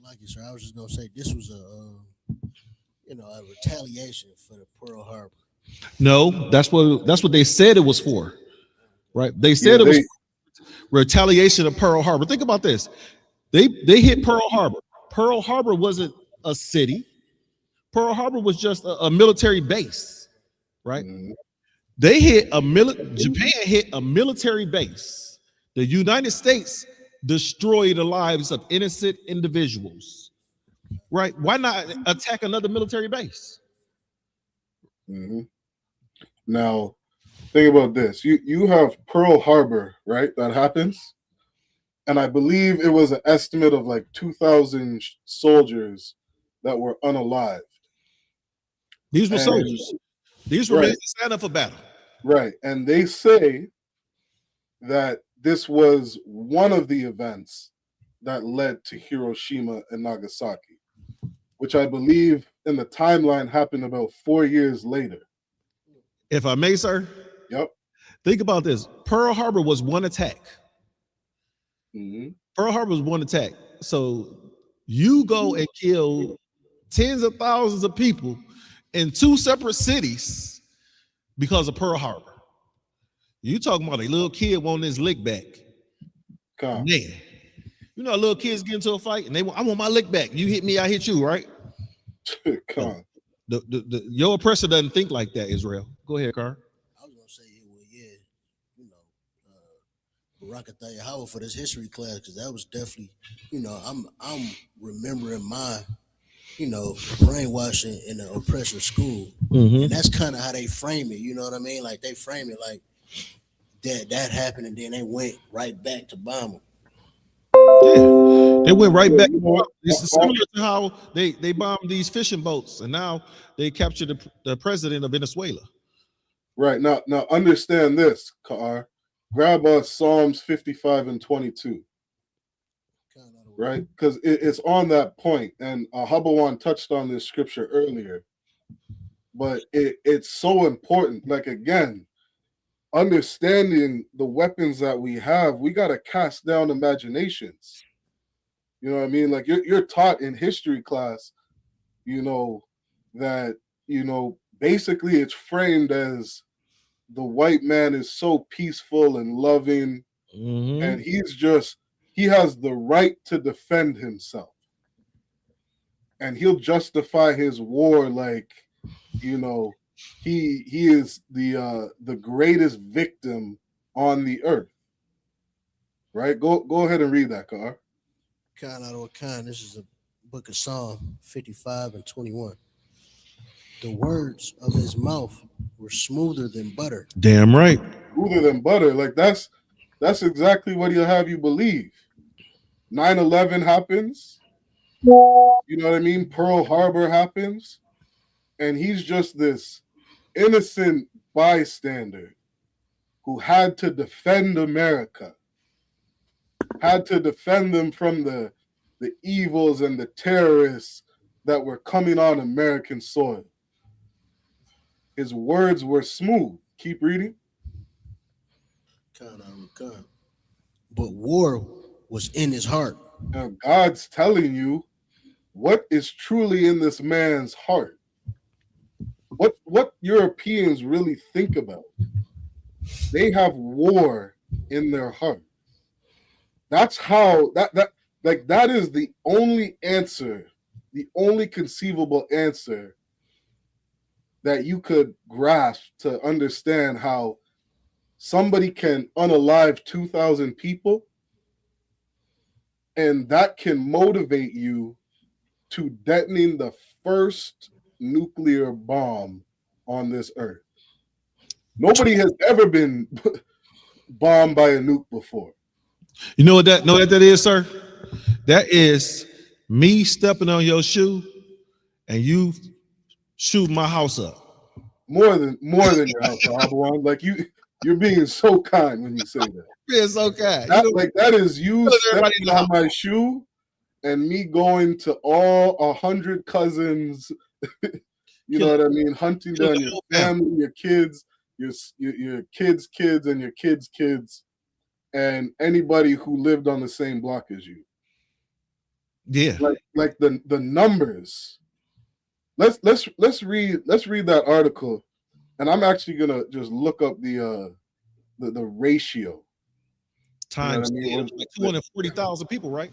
Like you, sir, I was just gonna say this was a retaliation for the Pearl Harbor. No, that's what they said it was for, right? They said it was retaliation of Pearl Harbor. Think about this. They hit Pearl Harbor. Pearl Harbor wasn't a city. Pearl Harbor was just a military base, right? They hit Japan hit a military base. The United States destroyed the lives of innocent individuals, right? Why not attack another military base? Now, think about this. You have Pearl Harbor, right? That happens. And I believe it was an estimate of like 2,000 soldiers that were unalived. These were soldiers. These were men that signed up for battle. Right. And they say that this was one of the events that led to Hiroshima and Nagasaki, which I believe in the timeline happened about 4 years later. If I may, sir. Yep. Think about this. Pearl Harbor was one attack. Pearl Harbor was one attack. So you go and kill tens of thousands of people in 2 separate cities because of Pearl Harbor. You talking about a little kid wanting his lick back. Man, you know, little kids get into a fight and I want my lick back. You hit me, I hit you, right? Your oppressor doesn't think like that, Israel. Go ahead, Carr. I was gonna say, Barakatha Yahweh for this history class, because that was definitely, I'm remembering my, brainwashing in the oppressor school, and that's kind of how they frame it. You know what I mean? Like they frame it like that happened, and then they went right back to bomb them. They went right back. You know what? It's similar to how they bombed these fishing boats, and now they captured the president of Venezuela. Right now, understand this, Car. Grab us Psalms 55 and 22. Right, because it's on that point, and Habawan touched on this scripture earlier. But it's so important. Like, again, understanding the weapons that we have, we got to cast down imaginations. You know what I mean? Like, you're taught in history class, you know, that, you know, basically it's framed as the white man is so peaceful and loving, and he has the right to defend himself. And he'll justify his war like, you know, he is the greatest victim on the earth. Right? Go ahead and read that, Car. Khan out of Khan. This is the book of Psalm 55 and 21. The words of his mouth were smoother than butter. Damn right. Smoother than butter. Like that's exactly what he'll have you believe. 9/11 happens. You know what I mean? Pearl Harbor happens. And he's just this innocent bystander who had to defend America, had to defend them from the evils and the terrorists that were coming on American soil. His words were smooth. Keep reading. But war was in his heart. Now God's telling you what is truly in this man's heart. What Europeans really think about. They have war in their heart. That's how that is the only answer, the only conceivable answer that you could grasp to understand how somebody can unalive 2,000 people, and that can motivate you to detonating the first nuclear bomb on this earth. Nobody has ever been bombed by a nuke before. You know what that is, sir? That is me stepping on your shoe and you shoot my house up. More than your house, Abuan. Like you're being so kind when you say that. Being so kind. That is you stepping on my shoe and me going to all 100 cousins. You know what I mean? Hunting down your family, your kids, your kids' kids, and your kids' kids, and anybody who lived on the same block as you. Yeah, like the numbers. Let's read that article, and I'm actually gonna just look up the ratio. Times 240,000 people, right?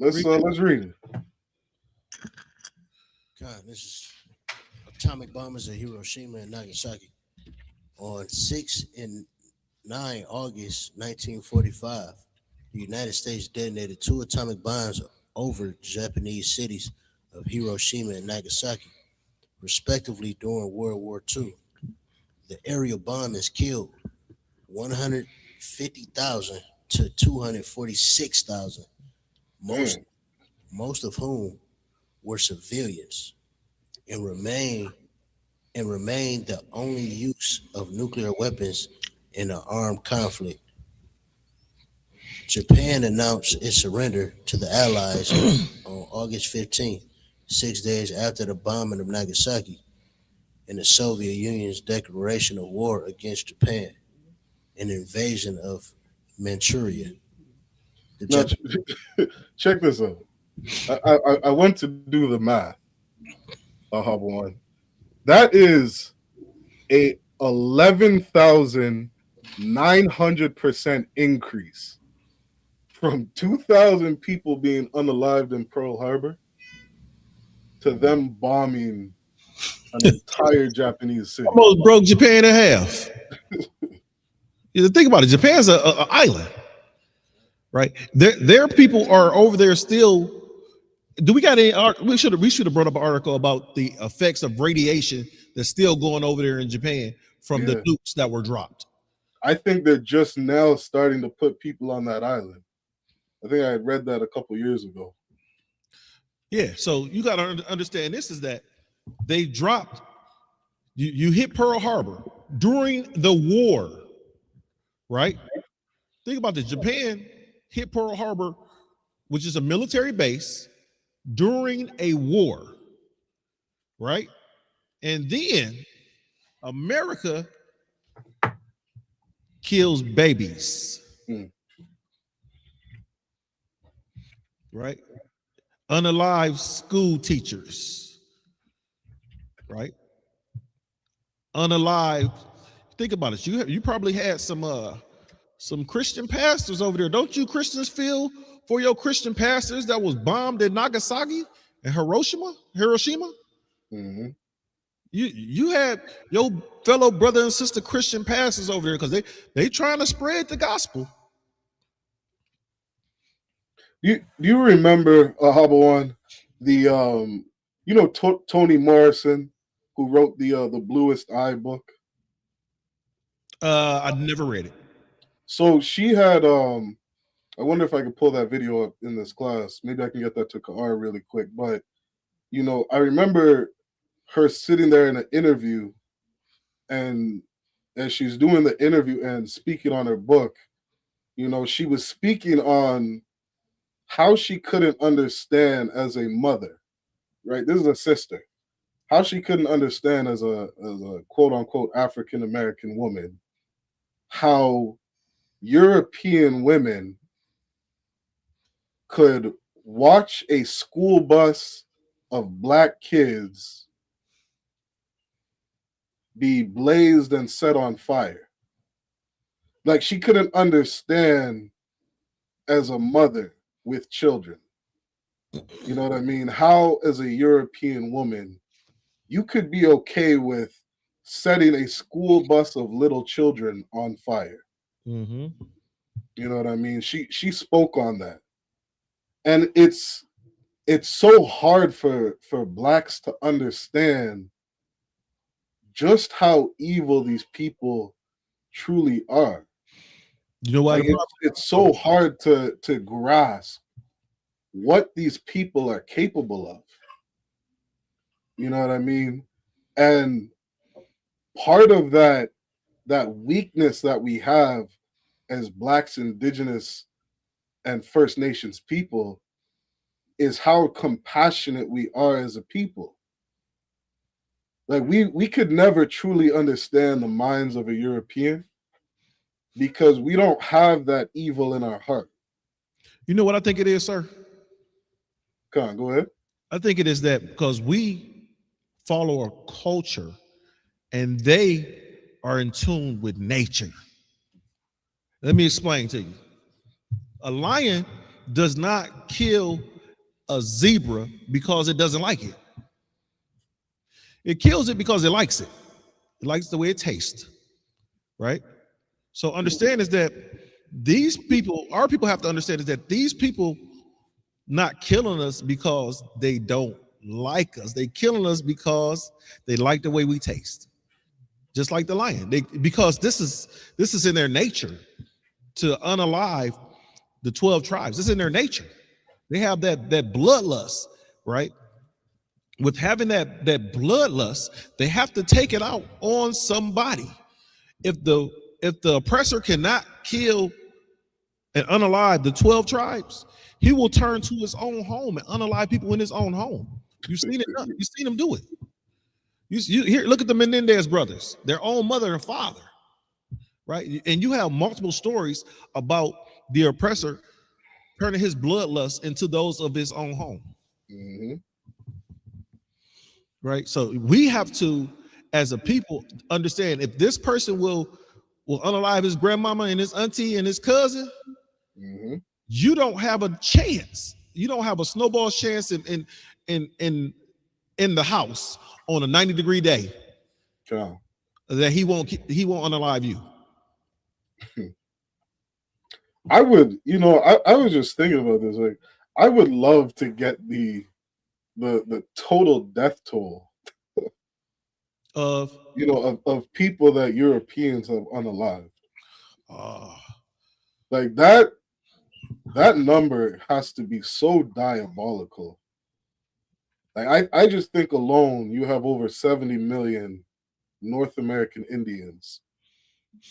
Let's read it. God, this is atomic bombers at Hiroshima and Nagasaki. On 6 and 9 August 1945, the United States detonated 2 atomic bombs over Japanese cities of Hiroshima and Nagasaki, respectively, during World War II. The aerial bombings killed 150,000 to 246,000, most of whom were civilians, and remain the only use of nuclear weapons in an armed conflict. Japan announced its surrender to the Allies on August 15th, 6 days after the bombing of Nagasaki, and the Soviet Union's declaration of war against Japan, an invasion of Manchuria. Check this out. I went to do the math. One. That is a 11,900% increase from 2,000 people being unalived in Pearl Harbor to them bombing an entire Japanese city. Almost broke Japan in half. You think about it. Japan's an island, right? Their people are over there still. Do we got any? We should have brought up an article about the effects of radiation that's still going over there in Japan from the nukes that were dropped. I think they're just now starting to put people on that island. I think I had read that a couple years ago. Yeah, so you got to understand this is that they dropped, you hit Pearl Harbor during the war, right? Think about this. Japan hit Pearl Harbor, which is a military base, during a war, right? And then America kills babies, right? Unalive school teachers, right? Unalive. Think about it. You probably had some Christian pastors over there. Don't you Christians feel for your Christian pastors that was bombed in Nagasaki and Hiroshima? Mm-hmm. You had your fellow brother and sister Christian pastors over there because they trying to spread the gospel. Do you remember Habawan, the Toni Morrison, who wrote the Bluest Eye book? I never read it. So she had I wonder if I could pull that video up in this class. Maybe I can get that to Kaar really quick. But I remember her sitting there in an interview, and as she's doing the interview and speaking on her book, she was speaking on how she couldn't understand as a mother, right? This is a sister. How she couldn't understand as a quote unquote African American woman, how European women could watch a school bus of black kids be blazed and set on fire. Like, she couldn't understand as a mother with children. You know what I mean? How, as a European woman, you could be okay with setting a school bus of little children on fire. Mm-hmm. You know what I mean? She spoke on that. And it's so hard for blacks to understand just how evil these people truly are. You know why? Like, it's so hard to grasp what these people are capable of. You know what I mean? And part of that weakness that we have as blacks, indigenous, and First Nations people is how compassionate we are as a people. Like, we could never truly understand the minds of a European because we don't have that evil in our heart. You know what I think it is, sir? Come on, go ahead. I think it is that because we follow a culture and they are in tune with nature. Let me explain to you. A lion does not kill a zebra because it doesn't like it. It kills it because it likes it. It likes the way it tastes, right? So understand is that these people, our people have to understand is that these people not killing us because they don't like us. They killing us because they like the way we taste. Just like the lion. Because this is in their nature to unalive the 12 tribes. It's in their nature. They have that bloodlust, right? With having that bloodlust, they have to take it out on somebody. If the oppressor cannot kill and unalive the 12 tribes, he will turn to his own home and unalive people in his own home. You've seen it. You've seen him do it. You here, look at the Menendez brothers, their own mother and father, right? And you have multiple stories about the oppressor turning his bloodlust into those of his own home. Mm-hmm. Right? So we have to, as a people, understand if this person will unalive his grandmama and his auntie and his cousin, mm-hmm. You don't have a chance. You don't have a snowball's chance in the house on a 90-degree day. Sure. That he won't unalive you. I would, I was just thinking about this. Like, I would love to get the total death toll of people that Europeans have unalived. Like that that number has to be so diabolical. Like I just think alone you have over 70 million North American Indians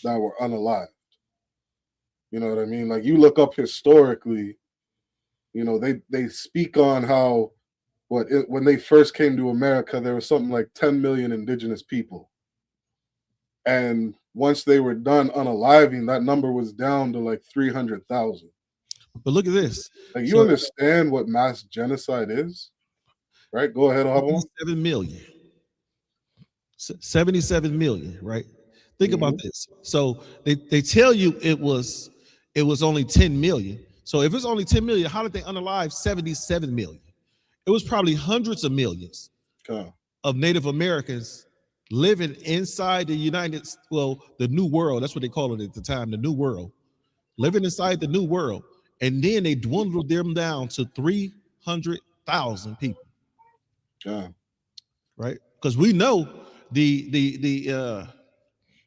that were unalived. You know what I mean? Like you look up historically, you know, they speak on how when they first came to America, there was something like 10 million indigenous people. And once they were done unaliving, that number was down to like 300,000. But look at this. Like you understand what mass genocide is? Right? Go ahead, Hubble. 77 million. 77 million, right? Think about this. So they tell you it was only 10 million. So if it's only 10 million, how did they unalive 77 million? It was probably hundreds of millions of Native Americans living inside the New World. That's what they called it at the time, the New World. Living inside the New World. And then they dwindled them down to 300,000 people. Right? Because we know the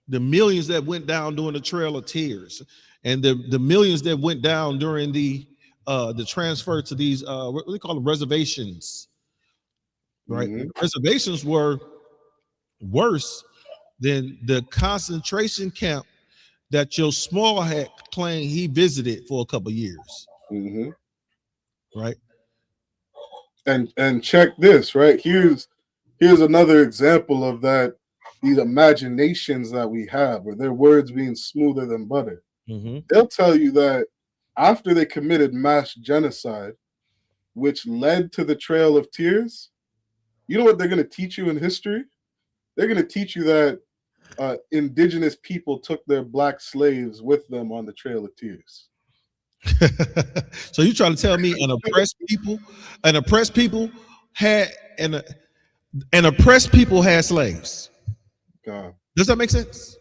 millions that went down during the Trail of Tears, and the millions that went down during the transfer to these what do they call them, reservations, right? Reservations were worse than the concentration camp that your small hat claimed he visited for a couple of years, right? And check this, right? Here's another example of that. These imaginations that we have, or their words being smoother than butter. They'll tell you that after they committed mass genocide, which led to the Trail of Tears, you know what they're going to teach you in history? They're going to teach you that indigenous people took their black slaves with them on the Trail of Tears. So you trying to tell me an oppressed people had slaves? God. Does that make sense?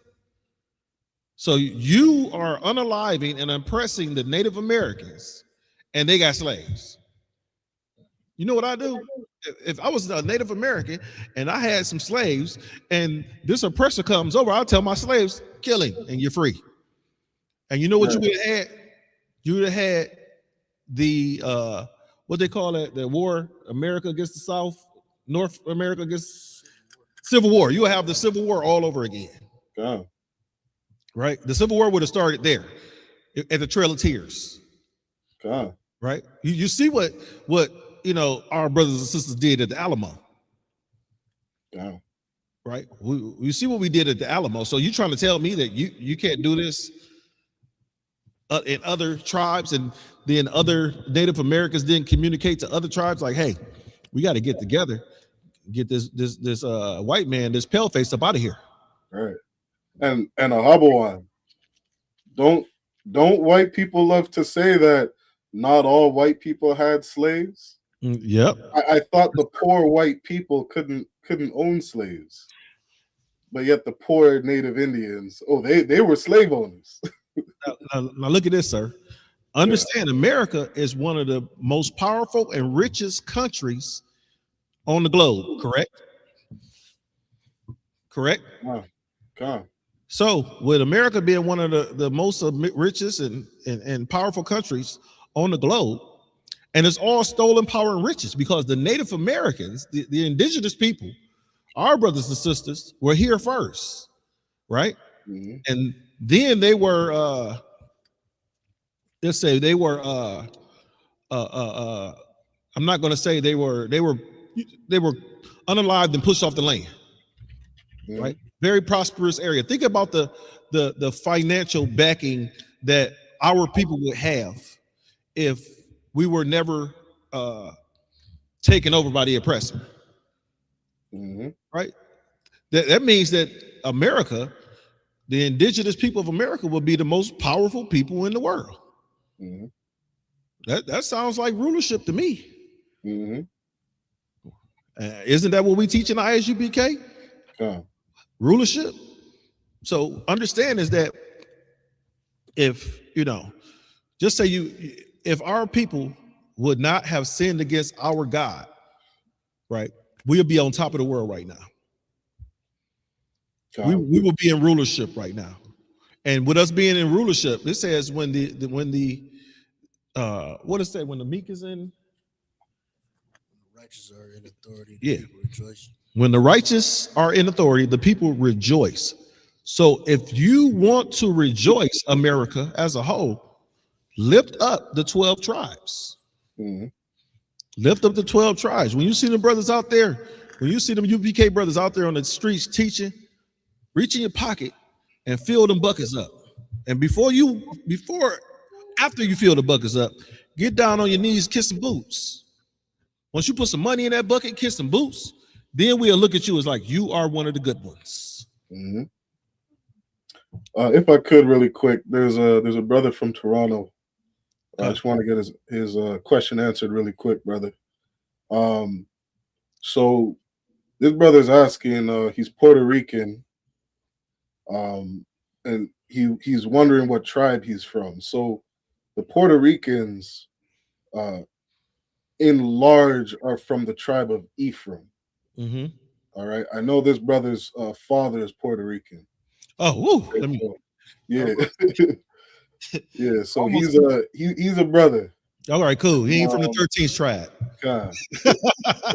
So you are unaliving and oppressing the Native Americans, and they got slaves. You know what I do? If I was a Native American and I had some slaves, and this oppressor comes over, I'll tell my slaves, kill him, and you're free. And you know what you would have had? You would have had the what they call it, the war, America against the South, North America against Civil War. You would have the Civil War all over again. Right? The Civil War would have started there at the Trail of Tears. Right? You see what our brothers and sisters did at the Alamo. Right? We see what we did at the Alamo. So you trying to tell me that you can't do this in other tribes, and then other Native Americans didn't communicate to other tribes like, hey, we got to get together, get this white man, this pale face up out of here. Right. And a Hubble one. Don't white people love to say that not all white people had slaves? Yep. I thought the poor white people couldn't own slaves, but yet the poor Native Indians, they were slave owners. Now look at this, sir. Understand, America is one of the most powerful and richest countries on the globe, correct? Correct? So with America being one of the most richest and powerful countries on the globe, and it's all stolen power and riches, because the Native Americans, the indigenous people, our brothers and sisters, were here first, right? And then they were let's say they were I'm not going to say they were unalived and pushed off the land. Right? Very prosperous area. Think about the financial backing that our people would have if we were never taken over by the oppressor. Right? That means that America, the indigenous people of America, will be the most powerful people in the world. That sounds like rulership to me. Isn't that what we teach in ISUPK? Rulership. So understand is that if just say if our people would not have sinned against our God, right, we'll be on top of the world right now. We will be in rulership right now. And with us being in rulership, it says when the What does that when the meek is in? Righteous are in authority. Yeah. People rejoice. When the righteous are in authority, the people rejoice. So if you want to rejoice, America as a whole, lift up the 12 tribes. Mm-hmm. Lift up the 12 tribes. When you see the brothers out there, when you see them UPK brothers out there on the streets teaching, reach in your pocket and fill them buckets up. And after you fill the buckets up, get down on your knees, kiss some boots. Once you put some money in that bucket, kiss some boots, then we'll look at you as like you are one of the good ones. Mm-hmm. If I could, really quick, there's a brother from Toronto. I just want to get his question answered really quick, brother. So this brother's asking. He's Puerto Rican, and he's wondering what tribe he's from. So the Puerto Ricans, in large, are from the tribe of Ephraim. Mm-hmm. All right, I know this brother's father is Puerto Rican. Oh, woo. Yeah. Yeah, so he's a brother. All right, cool. He ain't from the 13th tribe. God. Yeah,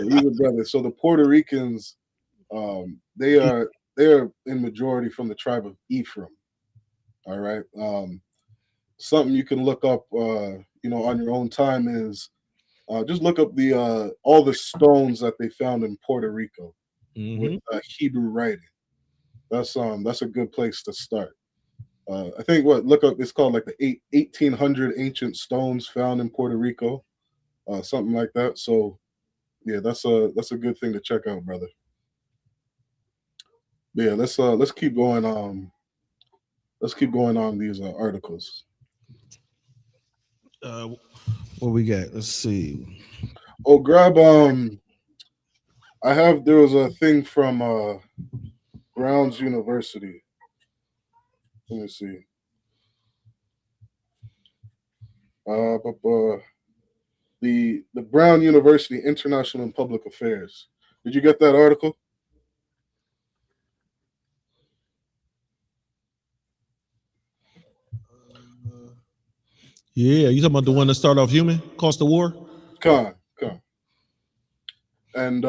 he's a brother. So the Puerto Ricans, they are in majority from the tribe of Ephraim. All right. Something you can look up, on your own time is just look up the all the stones that they found in Puerto Rico with Hebrew writing. That's a good place to start. I think look up, it's called like the 1800 ancient stones found in Puerto Rico, something like that. So yeah, that's a good thing to check out, brother. Yeah, let's keep going. Let's keep going on these articles. What we got? Let's see. Oh, grab there was a thing from Brown's University. Let me see. The Brown University International and Public Affairs. Did you get that article? Yeah, you talking about the one that started off human, cost the war? Come. And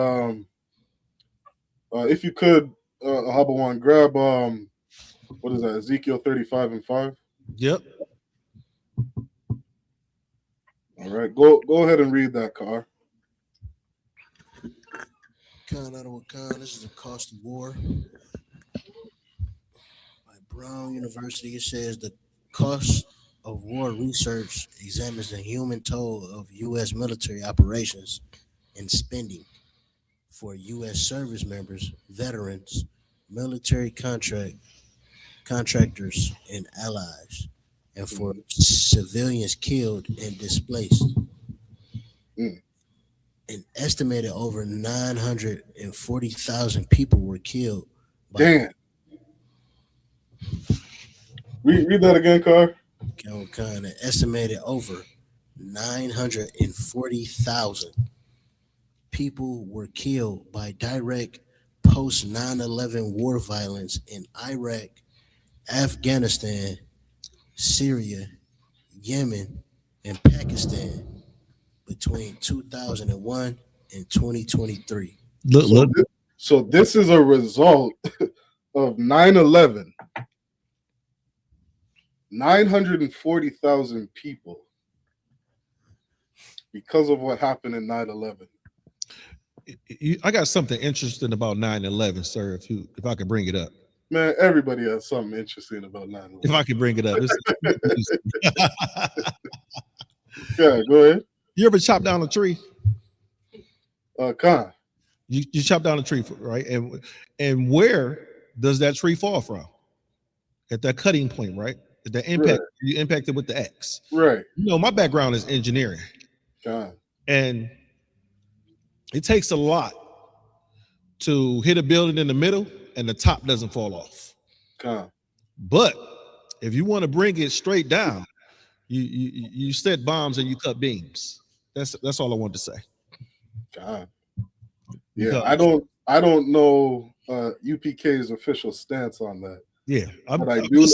if you could, Habawan, grab what is that? Ezekiel 35:5. Yep. All right, go ahead and read that, Car. Khan out of Wakan. This is a cost of war by Brown University. It says the cost of war research examines the human toll of U.S. military operations and spending for U.S. service members, veterans, military contractors, and allies, and for civilians killed and displaced. An estimated over 940,000 people were killed. Damn. Read that again, Car. An estimated over 940,000 people were killed by direct post 9/11 war violence in Iraq, Afghanistan, Syria, Yemen, and Pakistan between 2001 and 2023. So this is a result of 9/11. 940,000 people because of what happened in 9/11. I got something interesting about 9/11, sir. If I could bring it up. Man, everybody has something interesting about 9/11. If I could bring it up. Yeah, go ahead. You ever chop down a tree? Khan. You chop down a tree, right? And where does that tree fall from? At that cutting point, right? At the impact, right. You impacted with the X. Right. My background is engineering. Khan. And it takes a lot to hit a building in the middle and the top doesn't fall off. Khan. But if you want to bring it straight down, you set bombs and you cut beams. That's all I wanted to say. God. Yeah, I don't know UPK's official stance on that. Yeah, but I I'm do.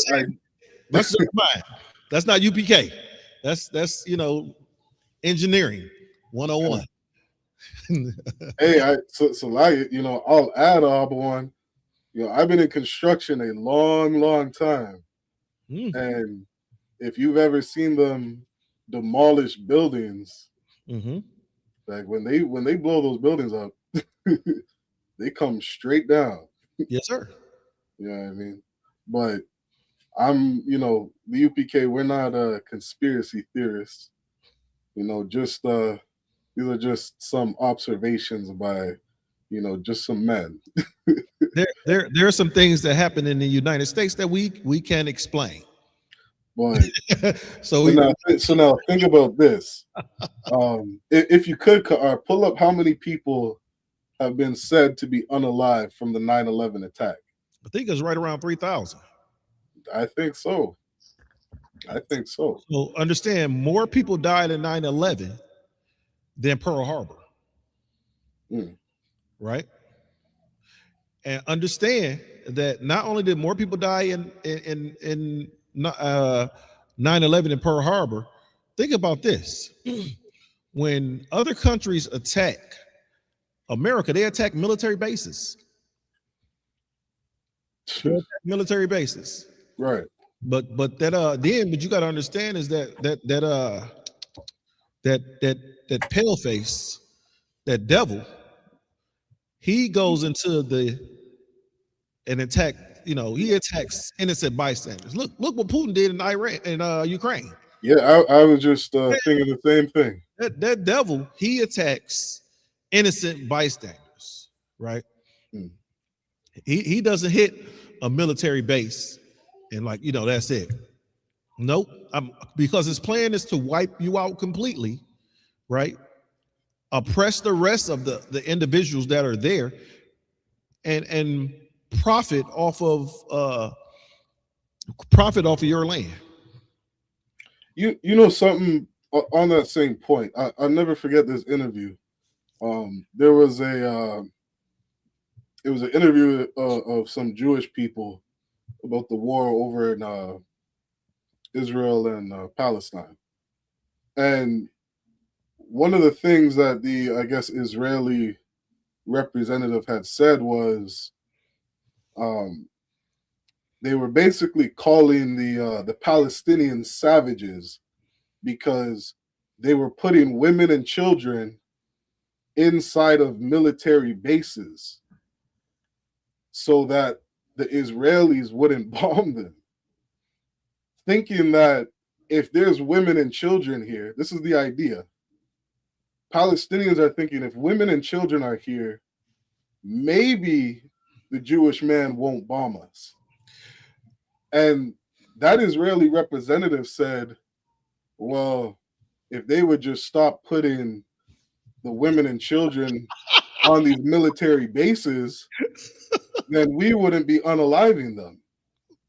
that's not mine. That's not UPK. That's engineering 101. Hey, so like, I'll add on. I've been in construction a long time, and if you've ever seen them demolish buildings, like when they blow those buildings up, they come straight down. Yes, sir. You know what I mean? But I'm, the UPK, we're not conspiracy theorists. Just these are just some observations by, just some men. there are some things that happen in the United States that we can't explain. But so now think about this. If you could, pull up how many people have been said to be unalive from the 9/11 attack. I think it's right around 3,000. I think so. So understand, more people died in 9/11 than Pearl Harbor. Right? And understand that not only did more people die in 9/11 in Pearl Harbor, think about this. When other countries attack America, they attack military bases. Military bases. Right. But you got to understand is that pale face, that devil, he goes into and attack, he attacks innocent bystanders. Look what Putin did in Iran and Ukraine. Yeah, I was just thinking the same thing. That devil, he attacks innocent bystanders, right? He doesn't hit a military base and that's it. Nope. Because his plan is to wipe you out completely, right? Oppress the rest of the individuals that are there and profit off of your land. You know something on that same point. I'll never forget this interview. There was it was an interview of some Jewish people about the war over in Israel and Palestine. And one of the things that the, I guess, Israeli representative had said was they were basically calling the Palestinian savages because they were putting women and children inside of military bases so that the Israelis wouldn't bomb them, thinking that if there's women and children here, this is the idea. Palestinians are thinking if women and children are here, maybe the Jewish man won't bomb us. And that Israeli representative said, well, if they would just stop putting the women and children on these military bases, then we wouldn't be unaliving them.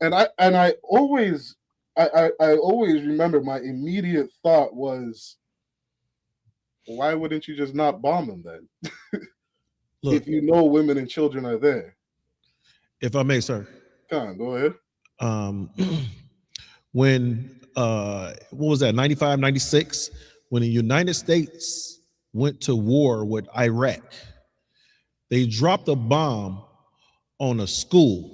And I always remember my immediate thought was, why wouldn't you just not bomb them then? Look, if you know women and children are there. If I may, sir. Come on, go ahead. When what was that, 95, 96, when the United States went to war with Iraq, they dropped a bomb on a school,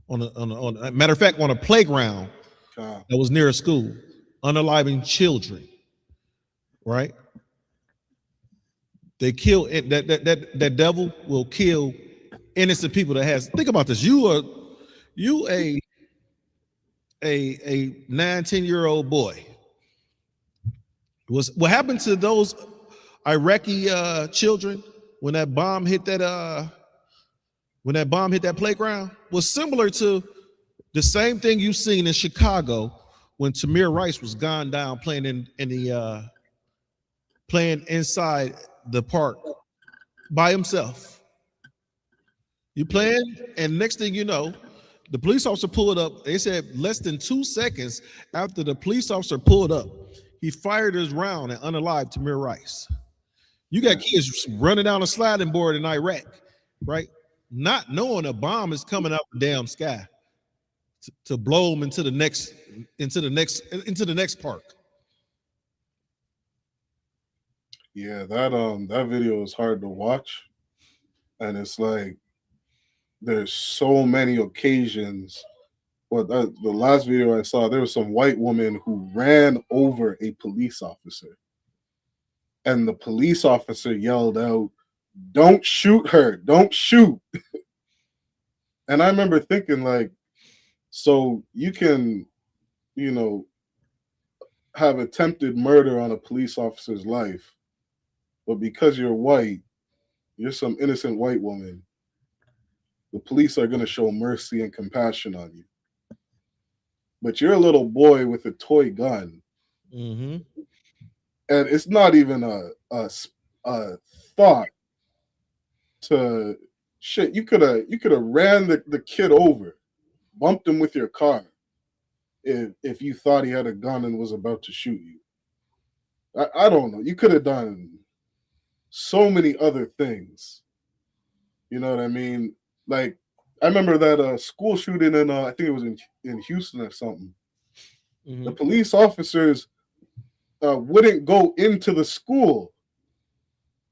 on a matter of fact, on a playground that was near a school, unaliving children, right? They kill it. That devil will kill innocent people that has. Think about this. You a 9-10-year-old boy. What happened to those Iraqi children when that bomb hit that playground was similar to the same thing you've seen in Chicago when Tamir Rice was gone down playing playing inside the park by himself. You playing, and next thing you know, the police officer pulled up. They said less than 2 seconds after the police officer pulled up, he fired his round and unalived Tamir Rice. You got kids running down a sliding board in Iraq, right? Not knowing a bomb is coming out the damn sky to blow them into the next park. Yeah, that video is hard to watch, and it's like there's so many occasions. Well, the last video I saw, there was some white woman who ran over a police officer, and the police officer yelled out, "Don't shoot her! Don't shoot!" And I remember thinking, like, so you can, you know, have attempted murder on a police officer's life, but because you're white, you're some innocent white woman, the police are going to show mercy and compassion on you. But you're a little boy with a toy gun, Mm-hmm. and it's not even a thought to shit. You could have ran the kid over, bumped him with your car, if you thought he had a gun and was about to shoot you. I don't know. You could have done so many other things. You know what I mean? Like, I remember that school shooting in I think it was in Houston or something. Mm-hmm. The police officers wouldn't go into the school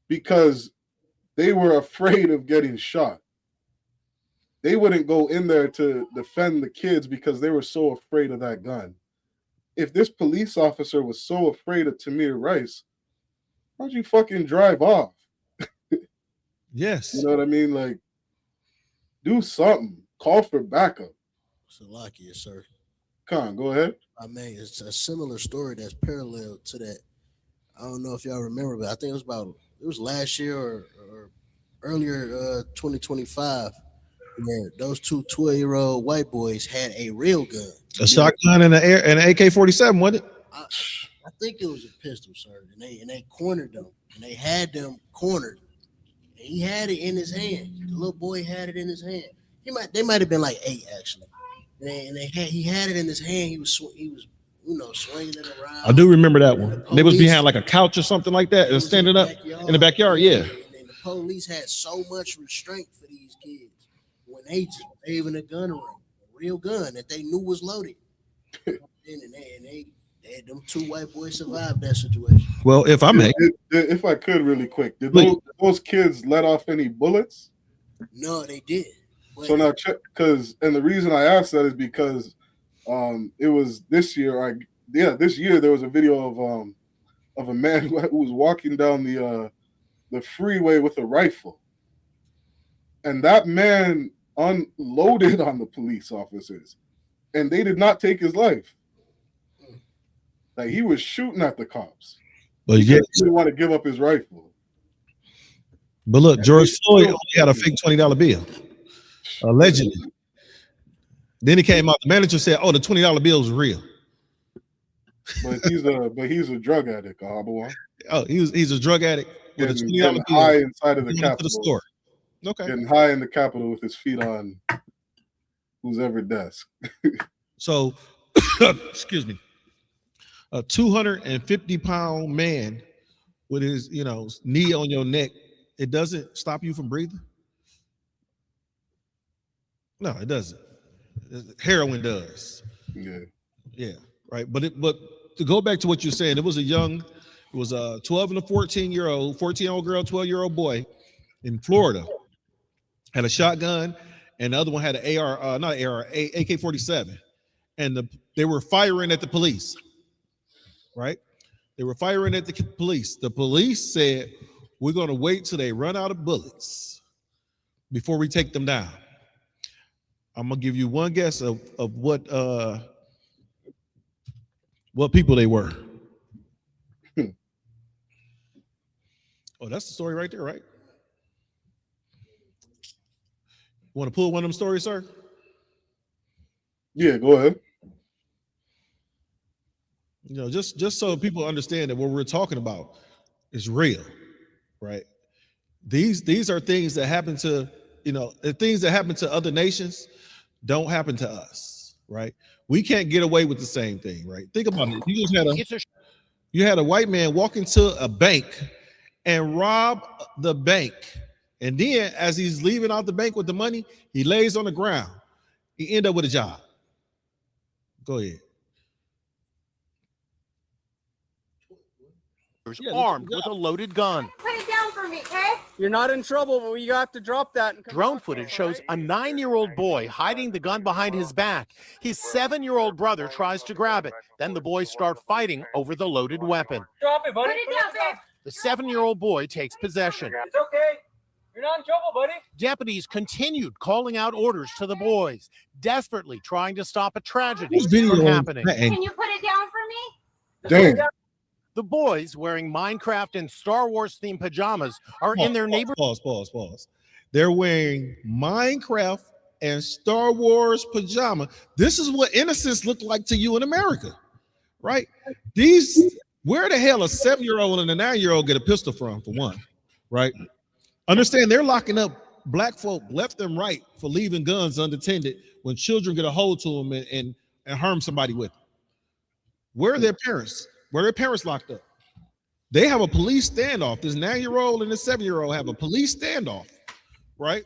because they were afraid of getting shot. They wouldn't go in there to defend the kids because they were so afraid of that gun. If this police officer was so afraid of Tamir Rice, why'd you fucking drive off? Yes. You know what I mean? Like, do something. Call for backup. Salakia, sir. Come on, go ahead. I mean, it's a similar story that's parallel to that. I don't know if y'all remember, but I think it was last year or earlier, 2025, where those two 12-year-old white boys had a real gun. A shotgun and an AK-47, wasn't it? I think it was a pistol, sir. And they cornered them, and they had them cornered. And he had it in his hand. The little boy had it in his hand. They might have been like 8 actually. And he had it in his hand. He was swinging it around. I do remember that one. They was behind like a couch or something like that and standing up in the backyard. Yeah. And the police had so much restraint for these kids when they just waving a gun around, a real gun that they knew was loaded. and they had them two white boys survive that situation. Well, if I may, if I could really quick, did those kids let off any bullets? No, they did. So now check, and the reason I asked that is because it was this year. This year there was a video of a man who was walking down the freeway with a rifle, and that man unloaded on the police officers, and they did not take his life. Like, he was shooting at the cops. But he didn't want to give up his rifle. But look, George Floyd only had a fake $20 bill, allegedly. Then he came out. The manager said, "Oh, the $20 bill is real." But he's a drug addict, Ahabawan. Oh, he's a drug addict with a $20 getting bill. high inside of the Capitol. The store. Okay. Getting high in the Capitol with his feet on whose ever desk. So, excuse me. A 250-pound man with his, knee on your neck, it doesn't stop you from breathing? No, it doesn't. Heroin does. Yeah, right. But to go back to what you're saying, it was a 12 and a 14-year-old girl, 12-year-old boy in Florida had a shotgun, and the other one had an AK-47, and they were firing at the police. Right? They were firing at the police. The police said, "We're going to wait till they run out of bullets before we take them down." I'm going to give you one guess of what people they were. Oh, that's the story right there, right? You want to pull one of them stories, sir? Yeah, go ahead. Just so people understand that what we're talking about is real, right? These are things that happen to, the things that happen to other nations don't happen to us, right? We can't get away with the same thing, right? Think about it. You had a white man walk into a bank and rob the bank. And then as he's leaving out the bank with the money, he lays on the ground. He end up with a job. Go ahead. armed with a loaded gun. Put it down for me, okay? You're not in trouble, but you have to drop that. And Drone footage shows a 9-year-old boy hiding the gun behind his back. His 7-year-old brother tries to grab it. Then the boys start fighting over the loaded weapon. Drop it, buddy. Put it down, babe. The 7-year-old boy takes possession. It's okay. You're not in trouble, buddy. Deputies continued calling out orders to the boys, desperately trying to stop a tragedy Whose video from is happening. that? Can you put it down for me? Dang. The boys, wearing Minecraft and Star Wars themed pajamas, are in their neighborhood. Pause. They're wearing Minecraft and Star Wars pajama. This is what innocence looked like to you in America, right? Where the hell a 7-year-old and a 9-year-old get a pistol from, for one, right? Understand they're locking up black folk left and right for leaving guns unattended when children get a hold to them and harm somebody with them. Where are their parents? Where are their parents locked up? They have a police standoff. This 9-year-old and this 7-year-old have a police standoff, right?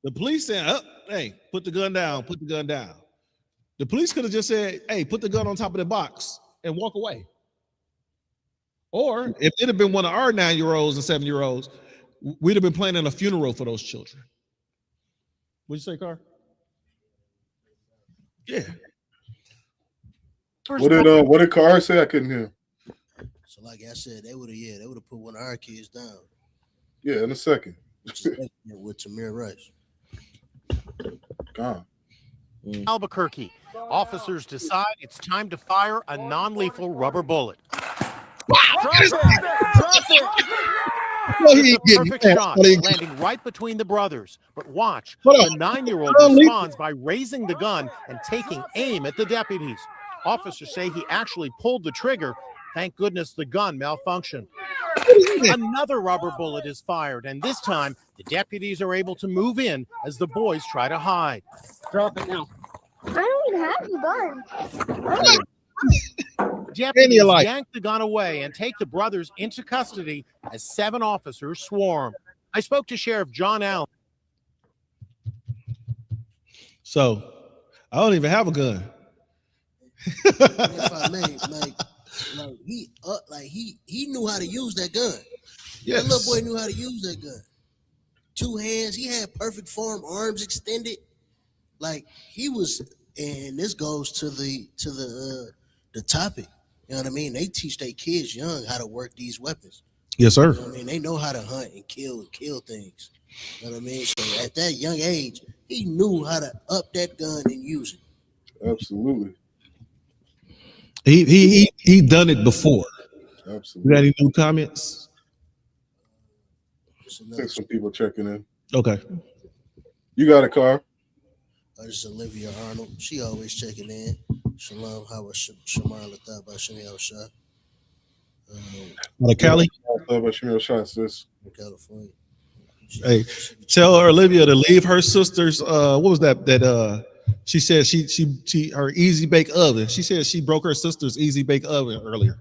The police saying, hey, put the gun down, put the gun down. The police could have just said, hey, put the gun on top of the box and walk away. Or if it had been one of our 9-year-olds and 7-year-olds, we'd have been planning a funeral for those children. What'd you say, Carr? Yeah. What did Carr say? I couldn't hear. So like I said, they would have put one of our kids down. Yeah, in a second. With Tamir Rice. Gone. Albuquerque. Officers decide it's time to fire a non-lethal rubber bullet. Drop it. It's a perfect shot, landing right between the brothers. But watch, the 9-year-old responds by raising the gun and taking aim at the deputies. Officers say he actually pulled the trigger. Thank goodness the gun malfunctioned. Another rubber bullet is fired, and this time the deputies are able to move in as the boys try to hide. Drop it now. I don't even have the gun. Deputies yank the gun away and take the brothers into custody as 7 officers swarm. I spoke to Sheriff John Allen. So I don't even have a gun. If I may, he knew how to use that gun. Yes. That little boy knew how to use that gun. 2 hands, he had perfect form, arms extended. Like he was, and this goes to the topic. You know what I mean? They teach their kids young how to work these weapons. Yes, sir. You know what I mean? They know how to hunt and kill things. You know what I mean? So at that young age, he knew how to up that gun and use it. Absolutely. He done it before. Absolutely. You got any new comments? I think some people checking in. Okay. You got a car? This is Olivia Arnold. She always checking in. Shalom, how was Shamar Lathab by Shamil Shah? Cali? California. Hey, tell Olivia to leave her sister's what was that she said she her easy bake oven. She said she broke her sister's easy bake oven earlier.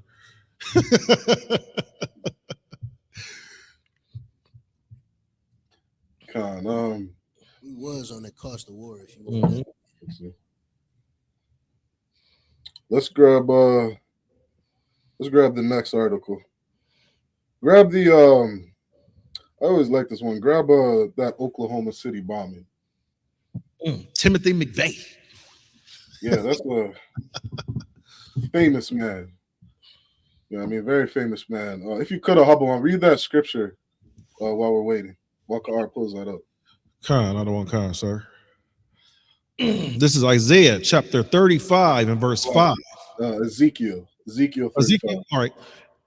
We was on that cost of war, if you want. Let's grab the next article. Grab the I always like this one. Grab that Oklahoma City bombing. Timothy McVeigh. Yeah, that's a famous man. Yeah, I mean, very famous man. If you could have hop on, read that scripture while we're waiting. While Car pulls that up. Khan, I don't want Khan, sir. This is Isaiah chapter 35 and verse 5. Ezekiel 35. All right.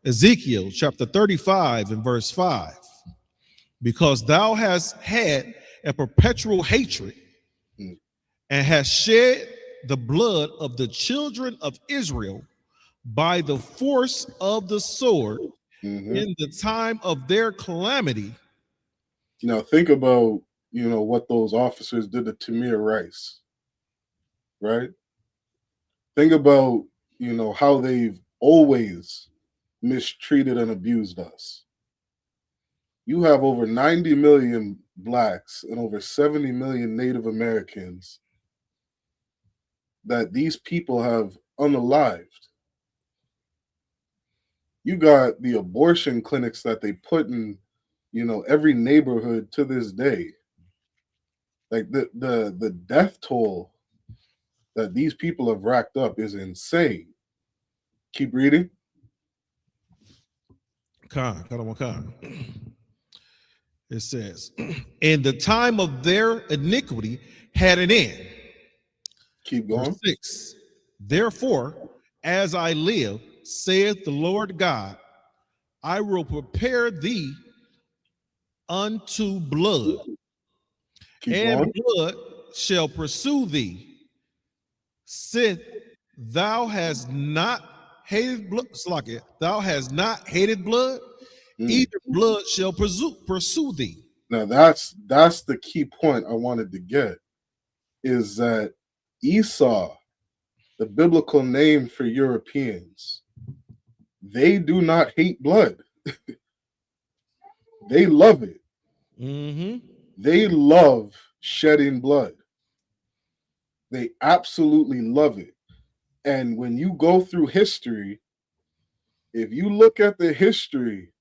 Ezekiel chapter 35 and verse 5. Because thou hast had a perpetual hatred and hast shed the blood of the children of Israel by the force of the sword in the time of their calamity. Now think about, what those officers did to Tamir Rice, right? Think about, how they've always mistreated and abused us. You have over 90 million blacks and over 70 million Native Americans that these people have unalived. You got the abortion clinics that they put in, every neighborhood to this day. Like the death toll that these people have racked up is insane. Keep reading. It says, "And the time of their iniquity had an end." Keep going. Verse 6. "Therefore, as I live, saith the Lord God, I will prepare thee unto blood, and blood shall pursue thee. Sith thou hast not hated blood, thou hast not hated blood, either blood shall pursue thee." Now that's the key point I wanted to get, is that Esau, the biblical name for Europeans, they do not hate blood. They love it. They love shedding blood. They absolutely love it. And when you go through history, if you look at the history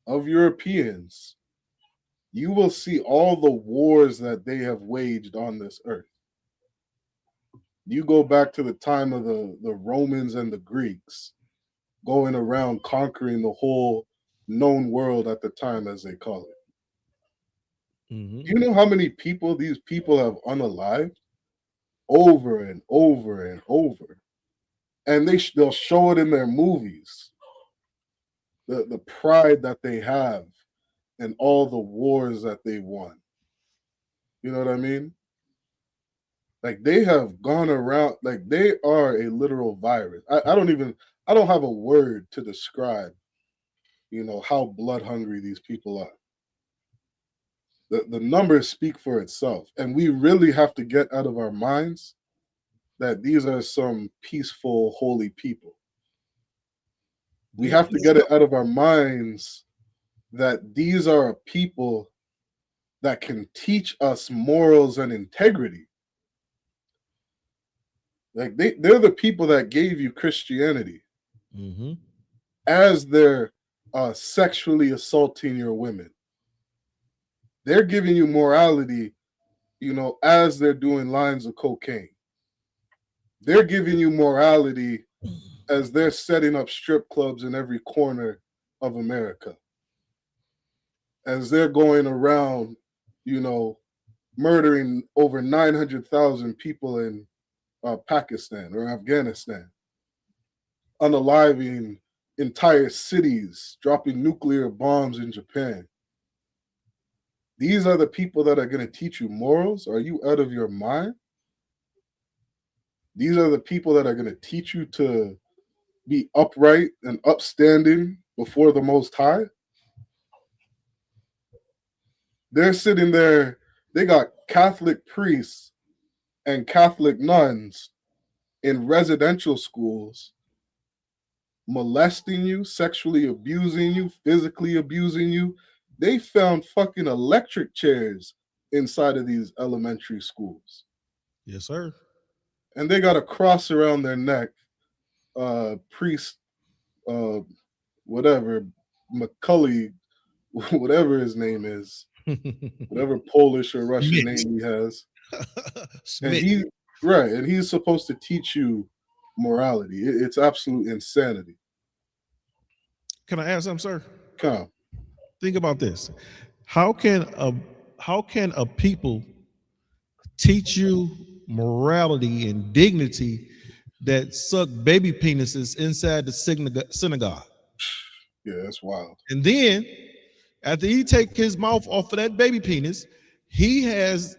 of Europeans, you will see all the wars that they have waged on this earth. You go back to the time of the Romans and the Greeks, going around conquering the whole known world at the time, as they call it. Do you know how many people these people have unalived? Over and over and over. And they'll show it in their movies. The pride that they have and all the wars that they won. You know what I mean? Like, they have gone around, like, they are a literal virus. I don't have a word to describe, how blood hungry these people are. The numbers speak for itself. And we really have to get out of our minds that these are some peaceful, holy people. We have to get it out of our minds that these are a people that can teach us morals and integrity. Like, they're the people that gave you Christianity as they're sexually assaulting your women. They're giving you morality, as they're doing lines of cocaine. They're giving you morality as they're setting up strip clubs in every corner of America. As they're going around, murdering over 900,000 people in Pakistan or Afghanistan, unaliving entire cities, dropping nuclear bombs in Japan. These are the people that are going to teach you morals? Are you out of your mind? These are the people that are going to teach you to be upright and upstanding before the Most High? They're sitting there, they got Catholic priests and Catholic nuns in residential schools molesting you, sexually abusing you, physically abusing you. They found fucking electric chairs inside of these elementary schools. Yes, sir. And they got a cross around their neck, priest, whatever, McCully, whatever his name is, whatever Polish or Russian name he has. And he's supposed to teach you morality. It's absolute insanity. Can I ask something, sir? Come. Think about this. How can a people teach you morality and dignity that suck baby penises inside the synagogue? Yeah, that's wild. And then after he take his mouth off of that baby penis, he has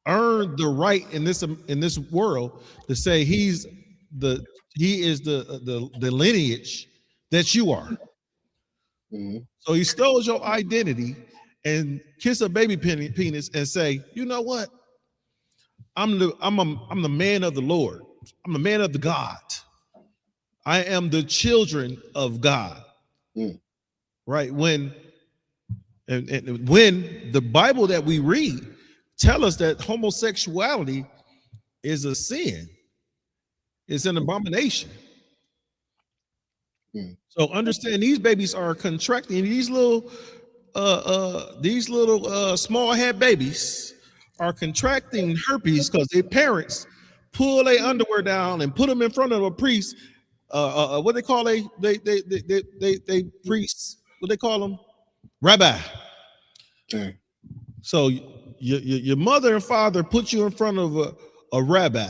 earned the right in this world to say he is the lineage that you are. So he stole your identity and kiss a baby penis and say, you know what? I'm the man of the Lord. I'm the man of the God. I am the children of God. Right? When the Bible that we read tell us that homosexuality is a sin, it's an abomination. So understand these babies are contracting these little small head babies are contracting herpes because their parents pull their underwear down and put them in front of a priest. What they call they priests? What they call them? Rabbi. So your mother and father put you in front of a rabbi,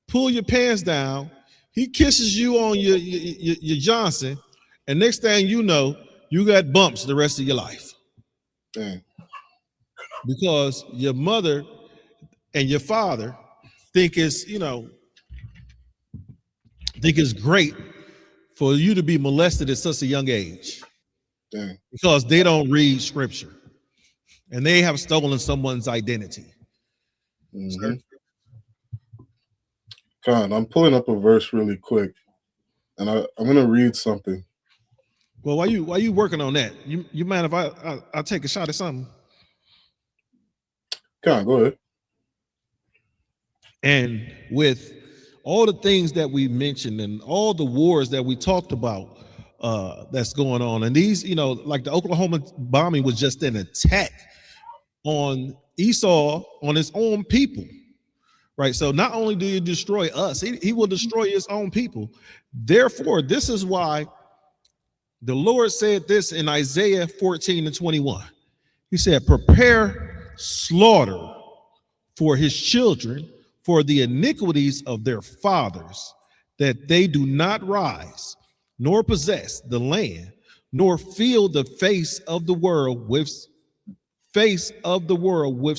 pull your pants down. He kisses you on your Johnson, and next thing you know, you got bumps the rest of your life. Because your mother and your father think it's great for you to be molested at such a young age. Because they don't read scripture and they have stolen someone's identity. Con, I'm pulling up a verse really quick, and I'm gonna read something. Well, why you working on that? You mind if I take a shot at something? Con, go ahead. And with all the things that we mentioned and all the wars that we talked about that's going on, and these, like the Oklahoma bombing was just an attack on Esau, on his own people, right? So not only do you destroy us, he will destroy his own people. Therefore, this is why the Lord said this in Isaiah 14:21. He said, prepare slaughter for his children, for the iniquities of their fathers, that they do not rise, nor possess the land, nor fill the face of the world with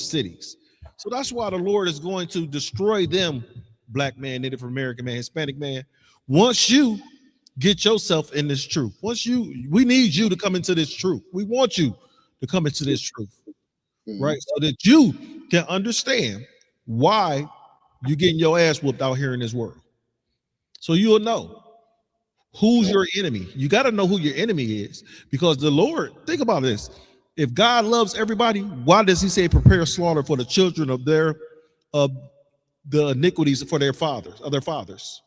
cities. So that's why the Lord is going to destroy them, black man, Native American man, Hispanic man. Once you get yourself in this truth, we need you to come into this truth. We want you to come into this truth, right? So that you can understand why you're getting your ass whooped out here in this world. So you'll know who's your enemy. You got to know who your enemy is, because the Lord, think about this. If God loves everybody, why does he say prepare slaughter for the children of the iniquities for their fathers?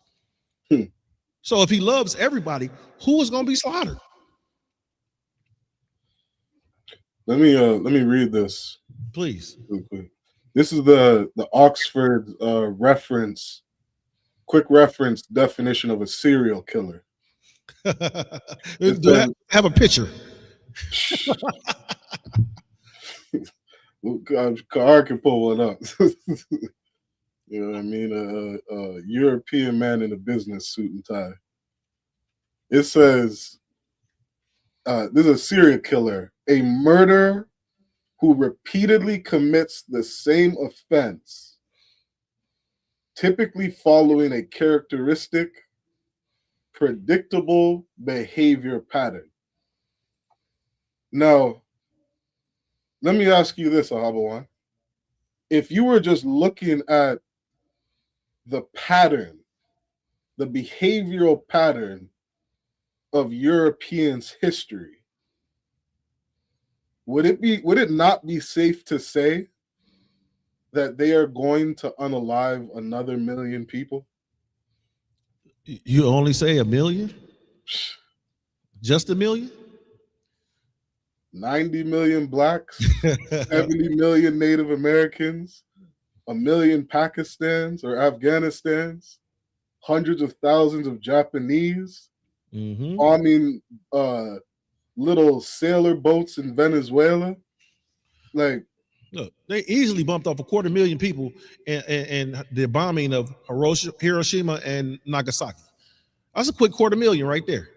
So if he loves everybody, who is going to be slaughtered? Let me read this, please. Real quick. This is the Oxford quick reference definition of a serial killer. Do I have a picture? Car can pull one up. You know what I mean? A European man in a business suit and tie. It says, this is a serial killer, a murderer who repeatedly commits the same offense, typically following a characteristic, predictable behavior pattern. Now, let me ask you this, Ahabawan. If you were just looking at the pattern, the behavioral pattern of Europeans' history, would it not be safe to say that they are going to unalive another million people? You only say 1 million? Just 1 million? 90 million blacks, 70 million Native Americans, 1 million Pakistans or Afghanistans, hundreds of thousands of Japanese, bombing little sailor boats in Venezuela. Like, look, they easily bumped off 250,000 people in the bombing of Hiroshima and Nagasaki. That's a quick 250,000 right there.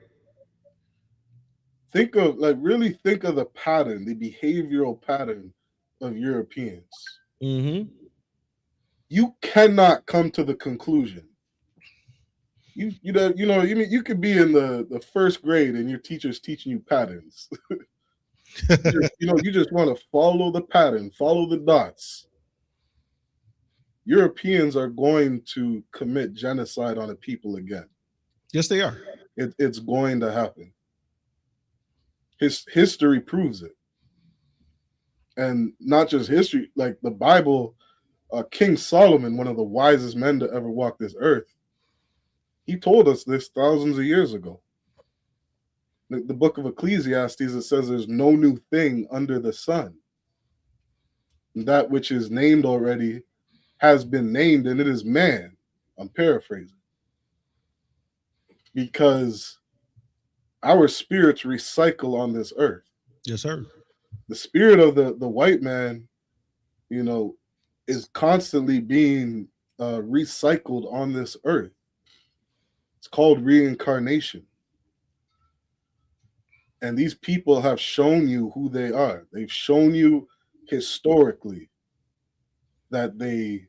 Really think of the pattern, the behavioral pattern of Europeans. You cannot come to the conclusion. You could be in the first grade and your teacher's teaching you patterns. You just want to follow the pattern, follow the dots. Europeans are going to commit genocide on a people again. Yes, they are. It's going to happen. History proves it. And not just history, like the Bible, King Solomon, one of the wisest men to ever walk this earth, he told us this thousands of years ago. The book of Ecclesiastes, it says there's no new thing under the sun. And that which is named already has been named, and it is man. I'm paraphrasing. Because our spirits recycle on this earth. Yes, sir. The spirit of the white man, you know, is constantly being recycled on this earth. It's called reincarnation. And these people have shown you who they are. They've shown you historically that they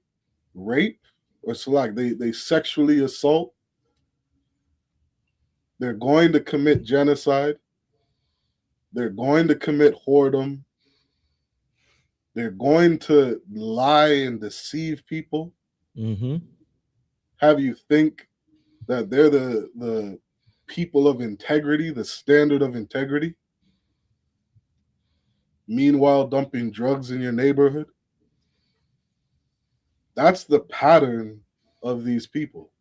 rape, or select, they sexually assault. They're going to commit genocide. They're going to commit whoredom. They're going to lie and deceive people. Mm-hmm. Have you think that they're the people of integrity, the standard of integrity? Meanwhile, dumping drugs in your neighborhood. That's the pattern of these people.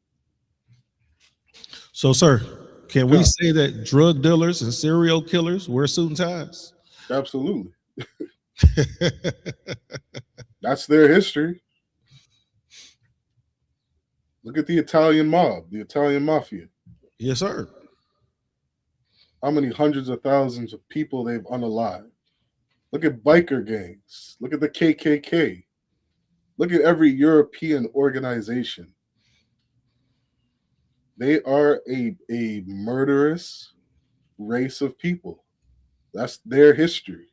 So, sir, can we say that drug dealers and serial killers wear suit and ties? Absolutely. That's their history. Look at the Italian mob, the Italian mafia. Yes, sir. How many hundreds of thousands of people they've unalived. Look at biker gangs. Look at the KKK. Look at every European organization. They are a murderous race of people. That's their history.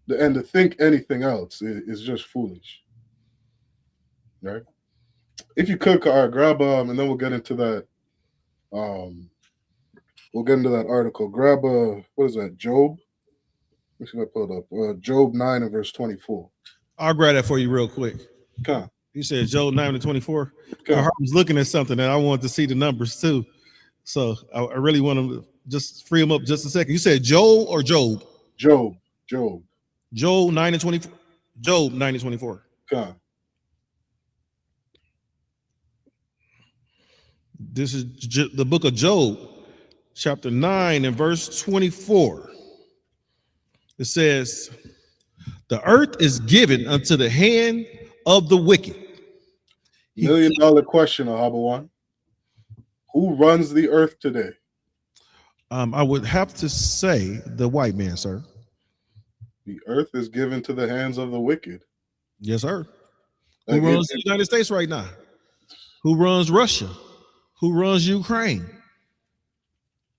And to think anything else is just foolish. Right? If you could, grab and then we'll get into that. We'll get into that article. Grab what is that? Job. Let's see if I pull it up. Job 9 and verse 24. I'll grab that for you real quick. Come. You said Job 9 to 24. I was looking at something and I wanted to see the numbers too. So I really want to just free them up just a second. You said Joel or Job? Job. Job 9 and 24. Job 9 and 24. Come. This is the book of Job, chapter 9 and verse 24. It says, the earth is given unto the hand of the wicked. $1 million question, Ahabawan. Who runs the earth today? I would have to say the white man, sir. The earth is given to the hands of the wicked. Yes, sir. Who runs the United States right now? Who runs Russia? Who runs Ukraine?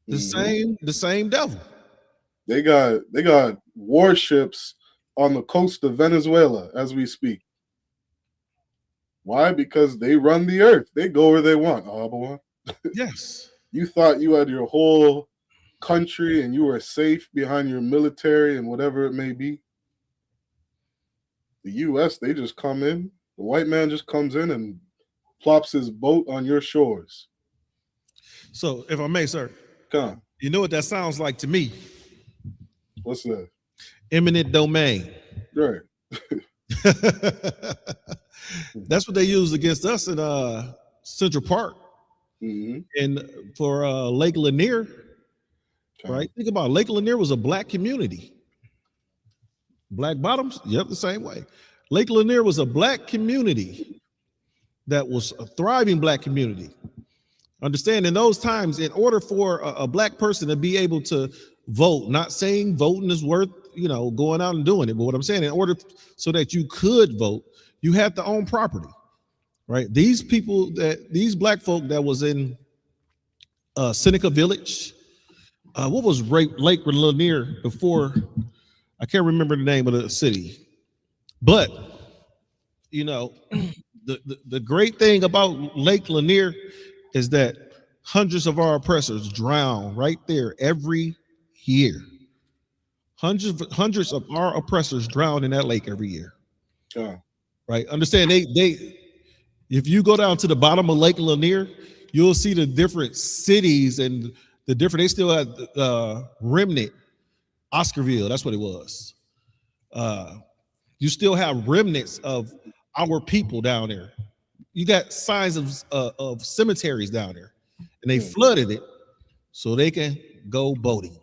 The same devil. They got warships on the coast of Venezuela as we speak. Why? Because they run the earth. They go where they want. Yes. You thought you had your whole country and you were safe behind your military and whatever it may be. The U.S., they just come in. The white man just comes in and plops his boat on your shores. So, if I may, sir, come. You know what that sounds like to me? What's that? Eminent domain. Right. That's what they used against us in Central Park. And for Lake Lanier, right? Think about it. Lake Lanier was a black community. Black Bottoms, yep, the same way. Lake Lanier was a black community that was a thriving black community. Understand, in those times, in order for a black person to be able to vote, not saying voting is worth, going out and doing it, but what I'm saying, in order so that you could vote, you had to own property, right? These black folk that was in Seneca Village, what was Lake Lanier before? I can't remember the name of the city, but the great thing about Lake Lanier is that hundreds of our oppressors drown right there every year. Hundreds of our oppressors drown in that lake every year. Right? Understand, they if you go down to the bottom of Lake Lanier, you'll see the different cities and they still have remnant. Oscarville, that's what it was. You still have remnants of our people down there. You got signs of cemeteries down there, and they flooded it so they can go boating.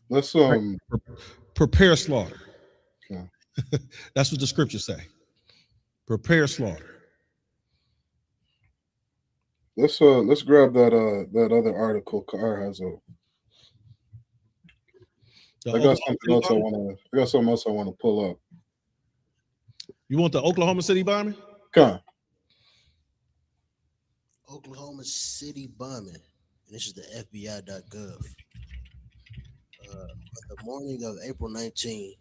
Let's prepare slaughter. Okay. That's what the scriptures say. Prepare slaughter. Let's grab that other article Car has up. I got something else I want to pull up. You want the Oklahoma City bombing? Come. Oklahoma City bombing. And this is the FBI.gov. On the morning of April 19,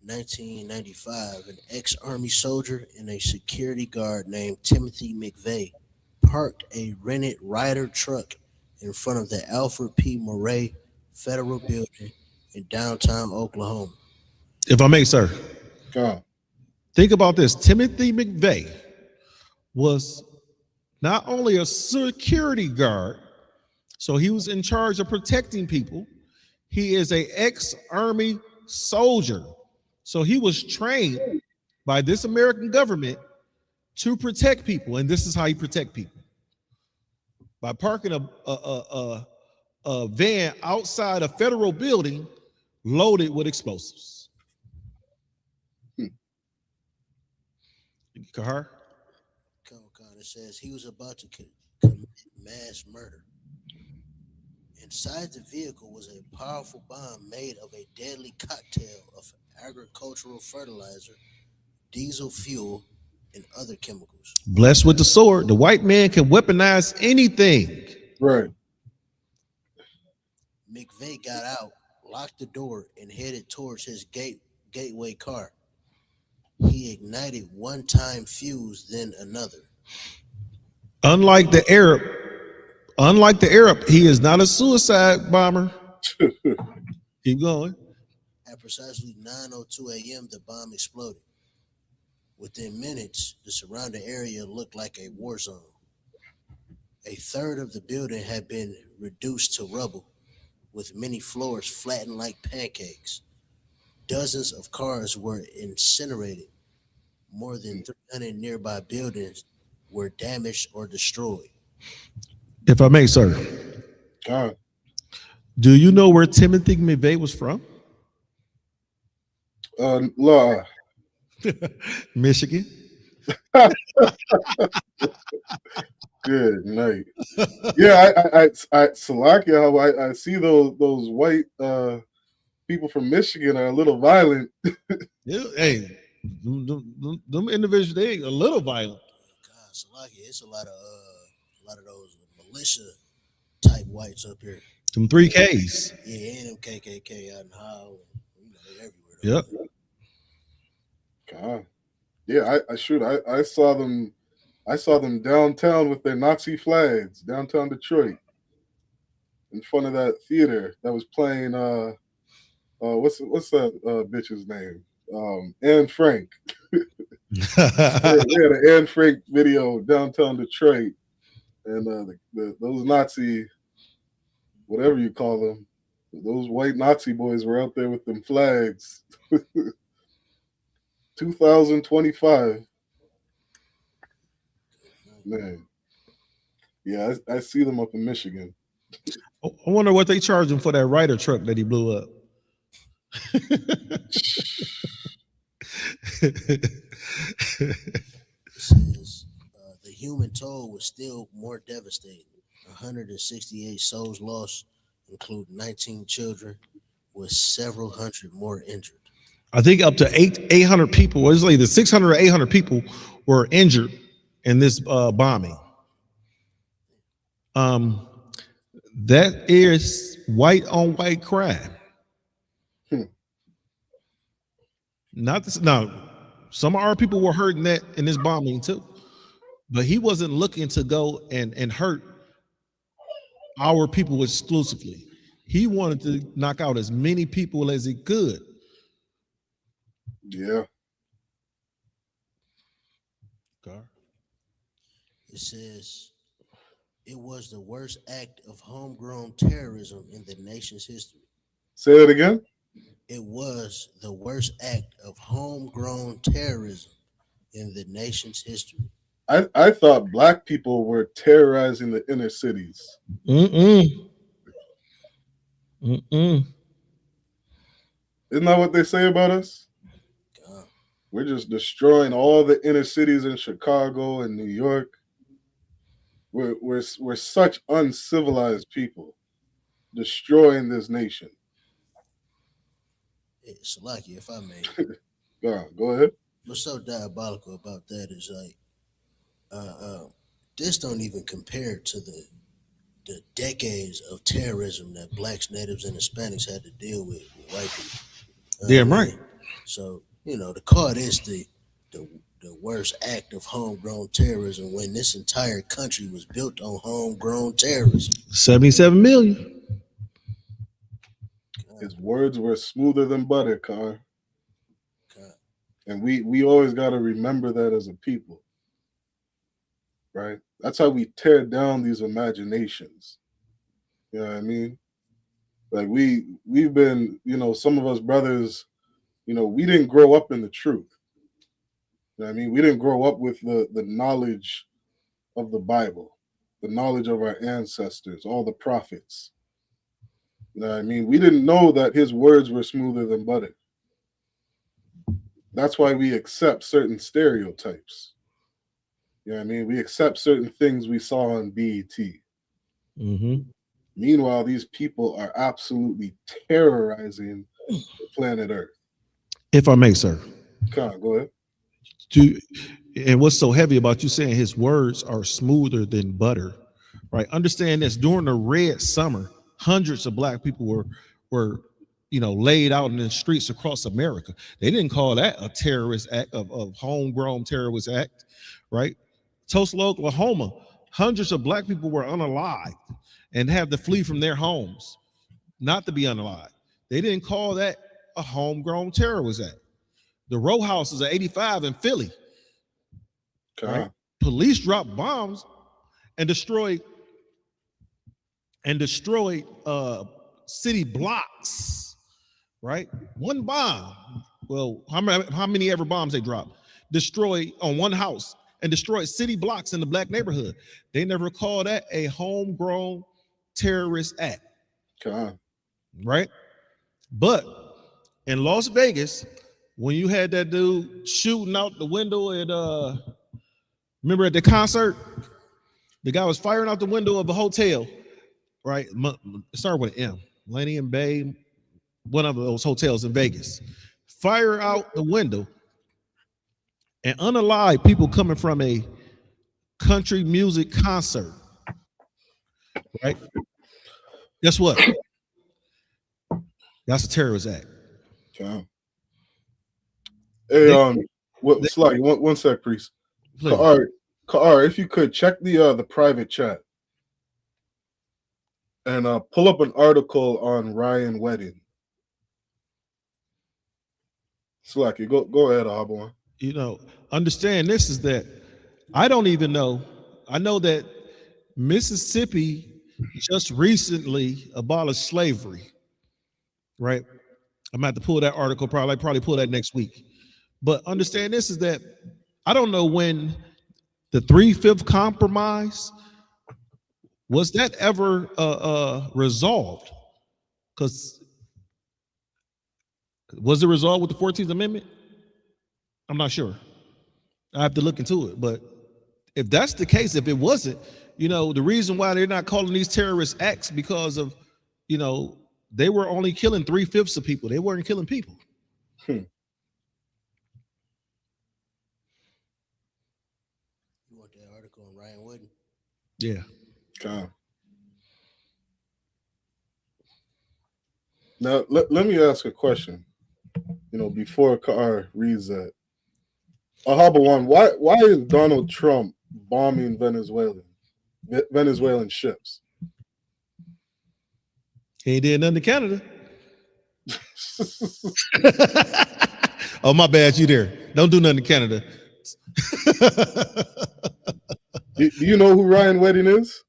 1995, an ex-Army soldier and a security guard named Timothy McVeigh parked a rented Ryder truck in front of the Alfred P. Murray Federal Building in downtown Oklahoma. If I may, sir. Come. Think about this. Timothy McVeigh was not only a security guard, so he was in charge of protecting people. He is an ex-Army soldier. So he was trained by this American government to protect people. And this is how he protect people. By parking a van outside a federal building loaded with explosives. Kahar? It says he was about to commit mass murder. Inside the vehicle was a powerful bomb made of a deadly cocktail of agricultural fertilizer, diesel fuel, and other chemicals. Blessed with the sword, the white man can weaponize anything. Right. McVeigh got out, locked the door, and headed towards his gateway car. He ignited one time fuse, then another. Unlike the Arab, he is not a suicide bomber. Keep going. At precisely 9:02 a.m., the bomb exploded. Within minutes, the surrounding area looked like a war zone. A third of the building had been reduced to rubble, with many floors flattened like pancakes. Dozens of cars were incinerated. More than 300 nearby buildings were damaged or destroyed. If I may, sir. Do you know where Timothy McVeigh was from? Michigan. Good night. Yeah, I Salakia, I see those white people from Michigan are a little violent. Yeah, hey, them individuals, they a little violent. God, Salakia, it's a lot of those militia type whites up here. Some 3Ks. Yeah, and them KKK out in Holland. They're everywhere. Yep. God. Yeah, I saw them. I saw them downtown with their Nazi flags, downtown Detroit, in front of that theater that was playing. What's that bitch's name? Anne Frank. They had an Anne Frank video downtown Detroit, and those Nazi, whatever you call them, those white Nazi boys were out there with them flags. 2025. Man. Yeah, I see them up in Michigan. I wonder what they charged him for that Ryder truck that he blew up. It says the human toll was still more devastating. 168 souls lost, including 19 children, with several hundred more injured. I think up to 800 people, or it's like the 600 or 800 people were injured in this bombing. That is white on white crime. Not this, now, some of our people were hurt in this bombing too, but he wasn't looking to go and hurt our people exclusively. He wanted to knock out as many people as he could. Yeah. It says it was the worst act of homegrown terrorism in the nation's history. Say that again. It was the worst act of homegrown terrorism in the nation's history. I thought black people were terrorizing the inner cities. Mm-mm. Isn't that what they say about us? We're just destroying all the inner cities in Chicago and New York. We're such uncivilized people, destroying this nation. Salaki, if I may. Go ahead. What's so diabolical about that is like, this don't even compare to the decades of terrorism that blacks, natives, and Hispanics had to deal with white people. Damn right. So to call this the worst act of homegrown terrorism when this entire country was built on homegrown terrorism. 77 million. His words were smoother than butter, Car. And we always got to remember that as a people, right? That's how we tear down these imaginations. You know what I mean? Like we've been, some of us brothers, we didn't grow up in the truth. You know what I mean? We didn't grow up with the knowledge of the Bible, the knowledge of our ancestors, all the prophets. You know what I mean? We didn't know that his words were smoother than butter. That's why we accept certain stereotypes. You know what I mean? We accept certain things we saw on BET. Mm-hmm. Meanwhile, these people are absolutely terrorizing the planet Earth. If I may, sir. Come on, go ahead. And what's so heavy about you saying his words are smoother than butter, right? Understand this: during the Red Summer, hundreds of black people were laid out in the streets across America. They didn't call that a terrorist act of homegrown terrorist act, right? Tulsa, Oklahoma, hundreds of black people were unalived and had to flee from their homes, not to be unalived. They didn't call that a homegrown terrorist act. The row houses at 85 in Philly. Right? Police dropped bombs and destroyed city blocks. Right? One bomb. Well, how many ever bombs they dropped? Destroyed on one house and destroyed city blocks in the black neighborhood. They never called that a homegrown terrorist act. Right? But in Las Vegas, when you had that dude shooting out the window at remember at the concert, the guy was firing out the window of a hotel, right? It started with an M, Millennium Bay, one of those hotels in Vegas. Fire out the window, and unalived people coming from a country music concert, right? Guess what? That's a terrorist act. Hey, Sly, one sec, please. Kaar, if you could check the private chat and pull up an article on Ryan Wedding. Slacky, go ahead, Arbor. Understand this is that I don't even know. I know that Mississippi just recently abolished slavery, right? I'm gonna have to pull that article, probably pull that next week. But understand this is that I don't know when the 3/5 compromise was that ever resolved? Because was it resolved with the 14th Amendment? I'm not sure. I have to look into it. But if that's the case, if it wasn't, the reason why they're not calling these terrorist acts because of, they were only killing 3/5 of people. They weren't killing people. You want that article on Ryan Wood? Yeah. Now let me ask a question. Before Kaar reads that, Ahabawan, why is Donald Trump bombing Venezuelan ships? He ain't did nothing to Canada. Oh, my bad, you there. Don't do nothing to Canada. Do you know who Ryan Wedding is?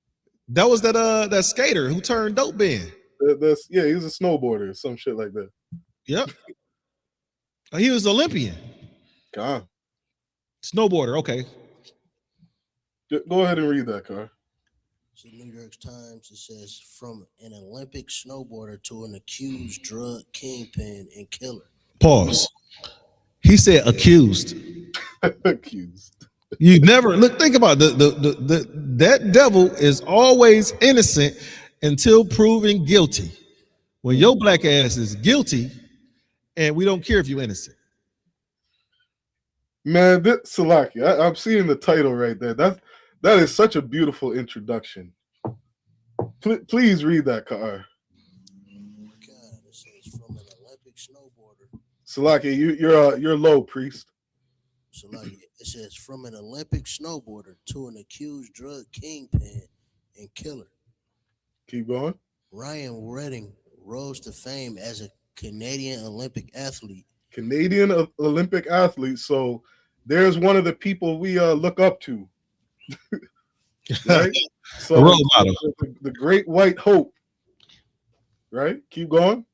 That was that skater who turned dope band. Yeah, he was a snowboarder, some shit like that. Yep. He was Olympian. God. Snowboarder, okay. Go ahead and read that, Car. So New York Times, it says, from an Olympic snowboarder to an accused drug kingpin and killer. Pause. He said accused. Accused. You never look. Think about that devil is always innocent until proven guilty. When your black ass is guilty, and we don't care if you're innocent. Man, Salaki, I'm seeing the title right there. That is such a beautiful introduction. Please read that, Car. God, it says from an Olympic snowboarder. Salaki, you're low, priest. Salaki, it says from an Olympic snowboarder to an accused drug kingpin and killer. Keep going. Ryan Redding rose to fame as a Canadian Olympic athlete. Canadian Olympic athlete. So there's one of the people we look up to. Right? So the great white hope. Right? Keep going.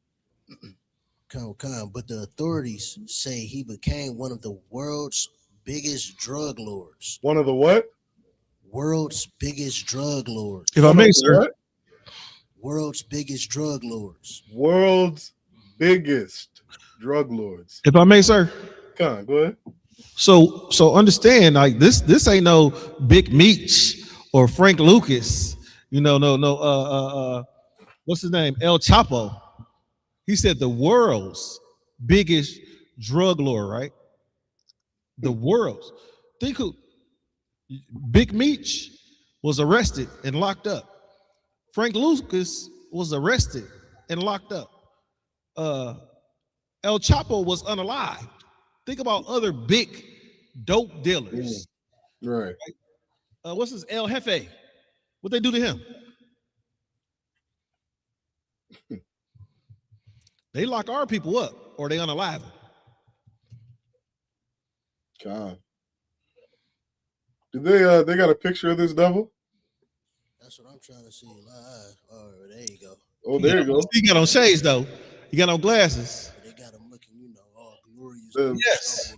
But the authorities say he became one of the world's biggest drug lords. One of the what? World's biggest drug lords. If I may, sir. World's biggest drug lords. World's biggest drug lords. If I may, sir. Come on, go ahead. So understand, like this ain't no Big Meech or Frank Lucas. You know, no. What's his name? El Chapo. He said the world's biggest drug lord, right? The world's. Think who? Big Meech was arrested and locked up. Frank Lucas was arrested and locked up. El Chapo was unalived. Think about other big dope dealers. Right. What's his El Jefe? What they do to him? They lock our people up or they unalive them. God. Did they got a picture of this devil? That's what I'm trying to see live. Oh, there you go. Oh, there you go. He got on shades though. He got on glasses. They got him looking, all glorious. Yes.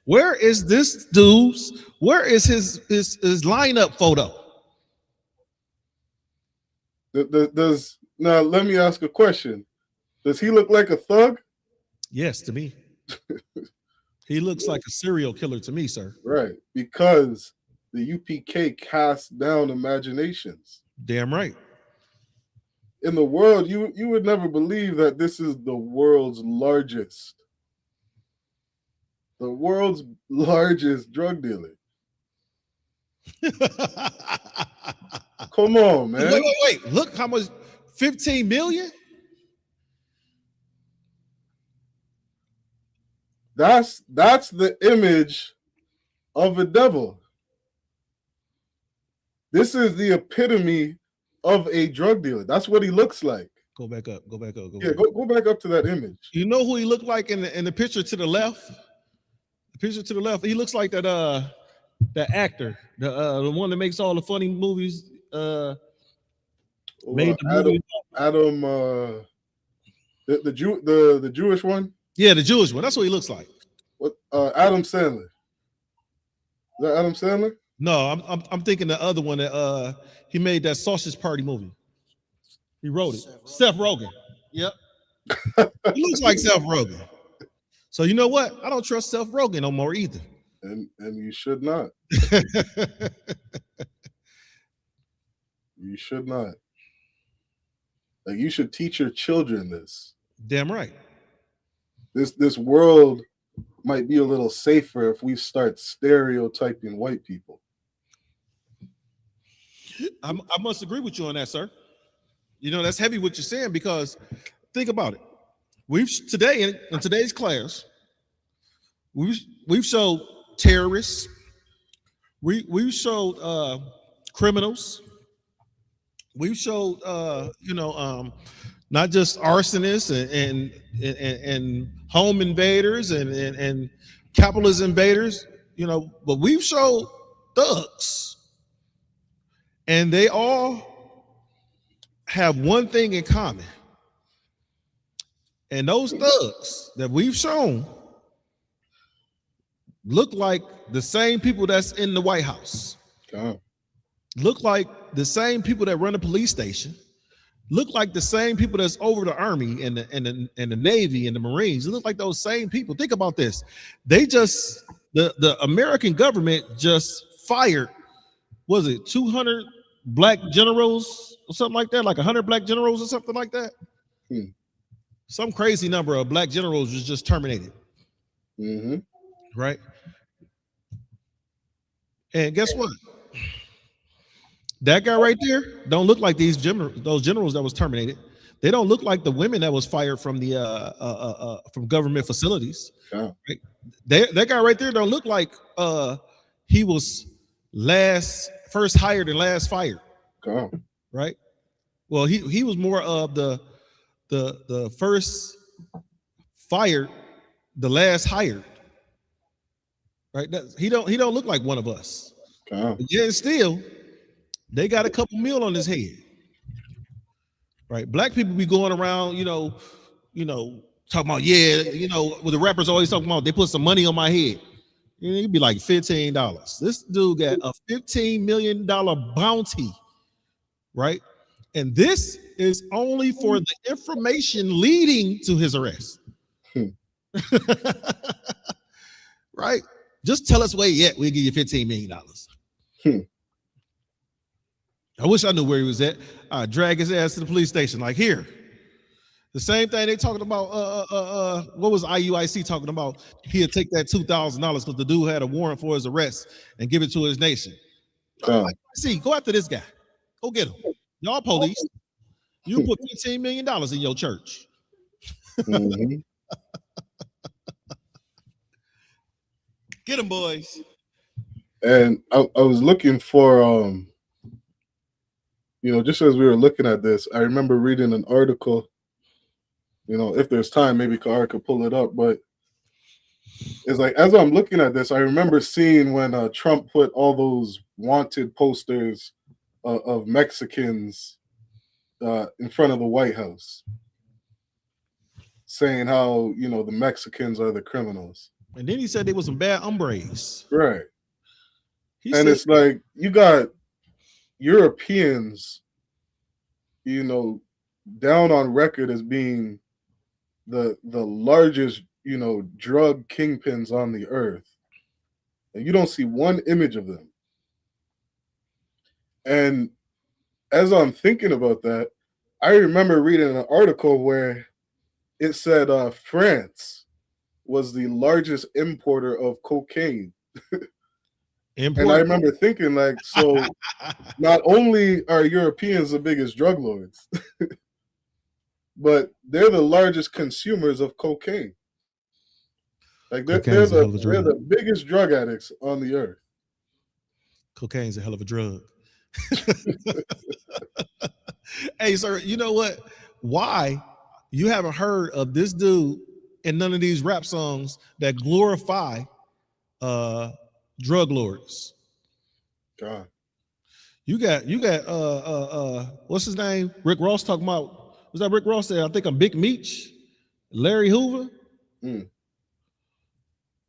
Where is this dude's? Where is his lineup photo? Now let me ask a question. Does he look like a thug? Yes, to me. He looks like a serial killer to me, sir. Right, because the UPK casts down imaginations. Damn right. In the world, you would never believe that this is the world's largest drug dealer. Come on, man. Wait. Look how much, 15 million? That's the image of a devil. This is the epitome of a drug dealer. That's what he looks like. Go back up. Go back up. Go back up to that image. You know who he looked like in the picture to the left? The picture to the left. He looks like that actor, the one that makes all the funny movies. The Jewish one. Yeah, the Jewish one. That's what he looks like. What? Adam Sandler. Is that Adam Sandler? No, I'm thinking the other one that he made that Sausage Party movie. He wrote it. Seth Rogen. Yep. He looks like Seth Rogen. So you know what? I don't trust Seth Rogen no more either. And you should not. You should not. Like, you should teach your children this. Damn right. This world might be a little safer if we start stereotyping white people. I must agree with you on that, sir. You know, that's heavy what you're saying, because think about it. We've today in today's class, we've showed terrorists, we've showed criminals, we've showed not just arsonists and home invaders and capitalist invaders, but we've showed thugs. And they all have one thing in common. And those thugs that we've shown look like the same people that's in the White House. look like the same people that run the police station, look like the same people that's over the Army and the Navy and the Marines. It look like those same people. Think about this. They just, the American government just fired, was it 200 black generals or something like that? Like 100 black generals or something like that? Some crazy number of black generals was just terminated. Right? And guess what? That guy right there don't look like those generals that was terminated. They don't look like the women that was fired from the from government facilities. Right? That guy right there don't look like he was first hired and last fired. Right? Well, he was more of the first fired, the last hired. Right? He don't look like one of us. Yet still, they got a couple mil on his head. Right? Black people be going around, talking about, well, the rappers always talking about they put some money on my head. It'd be like $15. This dude got a $15 million bounty, right? And this is only for the information leading to his arrest. Right? Just tell us where yet, we'll give you $15 million. I wish I knew where he was at. I'd drag his ass to the police station, like, here. The same thing they talking about, what was IUIC talking about? He'll take that $2,000 because the dude had a warrant for his arrest and give it to his nation. See, go after this guy. Go get him. Y'all police. You put $15 million in your church. Get him, boys. And I was looking for, just as we were looking at this, I remember reading an article. If there's time, maybe Kara could pull it up. But it's like, as I'm looking at this, I remember seeing when Trump put all those wanted posters of Mexicans in front of the White House, saying how, the Mexicans are the criminals. And then he said there was some bad hombres. Right. It's like, you got Europeans, down on record as being the largest, drug kingpins on the earth. And you don't see one image of them. And as I'm thinking about that, I remember reading an article where it said France was the largest importer of cocaine. And I remember thinking, like, so not only are Europeans the biggest drug lords, but they're the largest consumers of cocaine. Like, they're the biggest drug addicts on the earth. Cocaine's a hell of a drug. Hey, sir, you know what? Why you haven't heard of this dude in none of these rap songs that glorify drug lords? God. You got what's his name? Rick Ross talking about, was that Rick Ross there? I think I'm Big Meech, Larry Hoover.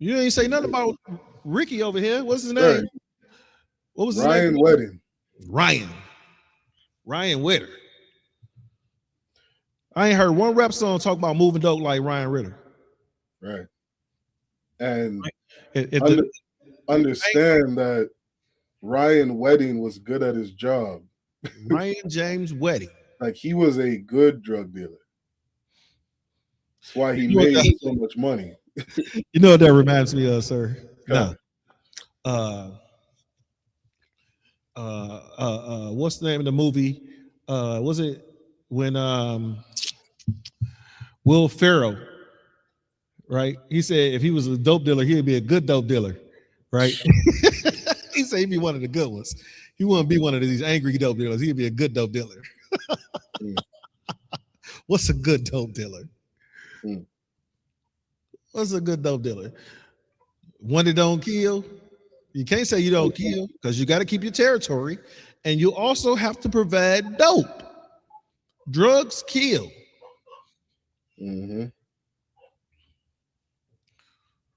You ain't say nothing about Ricky over here. What's his name? Right. What was his Ryan name? Wedding. Ryan Witter. I ain't heard one rap song talk about moving dope like Ryan Ritter. Right. And understand that Ryan Wedding was good at his job. Ryan James Wedding. Like, he was a good drug dealer. That's why he made so much money. You know what that reminds me of, sir? No. What's the name of the movie? Was it when Will Ferrell, right? He said if he was a dope dealer, he'd be a good dope dealer, right? He said he'd be one of the good ones. He wouldn't be one of these angry dope dealers. He'd be a good dope dealer. What's a good dope dealer? What's a good dope dealer? One that don't kill. You can't say you don't kill because you got to keep your territory, and you also have to provide dope. Drugs kill.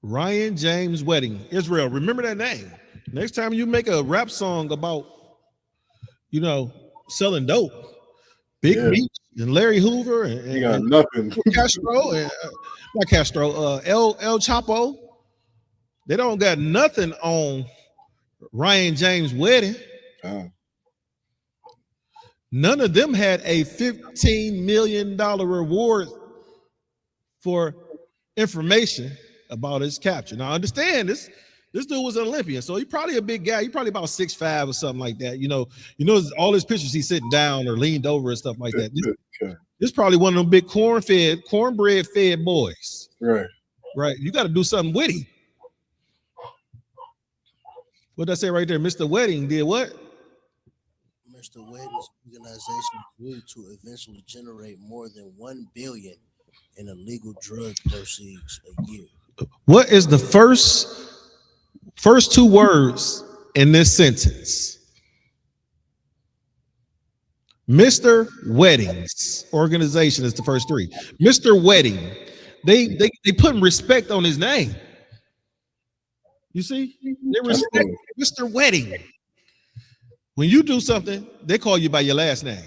Ryan James Wedding. Israel, remember that name. Next time you make a rap song about selling dope. Big Meech and Larry Hoover and, you got nothing. Castro and not Castro, El Chapo. They don't got nothing on Ryan James' wedding. None of them had a $15 million reward for information about his capture. Now, understand this dude was an Olympian, so he's probably a big guy. He's probably about 6'5" or something like that. All his pictures he's sitting down or leaned over and stuff like that. This is probably one of them big cornbread fed boys. Right. You got to do something witty. What did I say right there? Mr. Wedding did what? Mr. Wedding's organization grew to eventually generate more than $1 billion in illegal drug proceeds a year. What is the first two words in this sentence? Mr. Wedding's organization is the first three. Mr. Wedding. They putting respect on his name. You see? They respect Mr. Wedding. When you do something, they call you by your last name.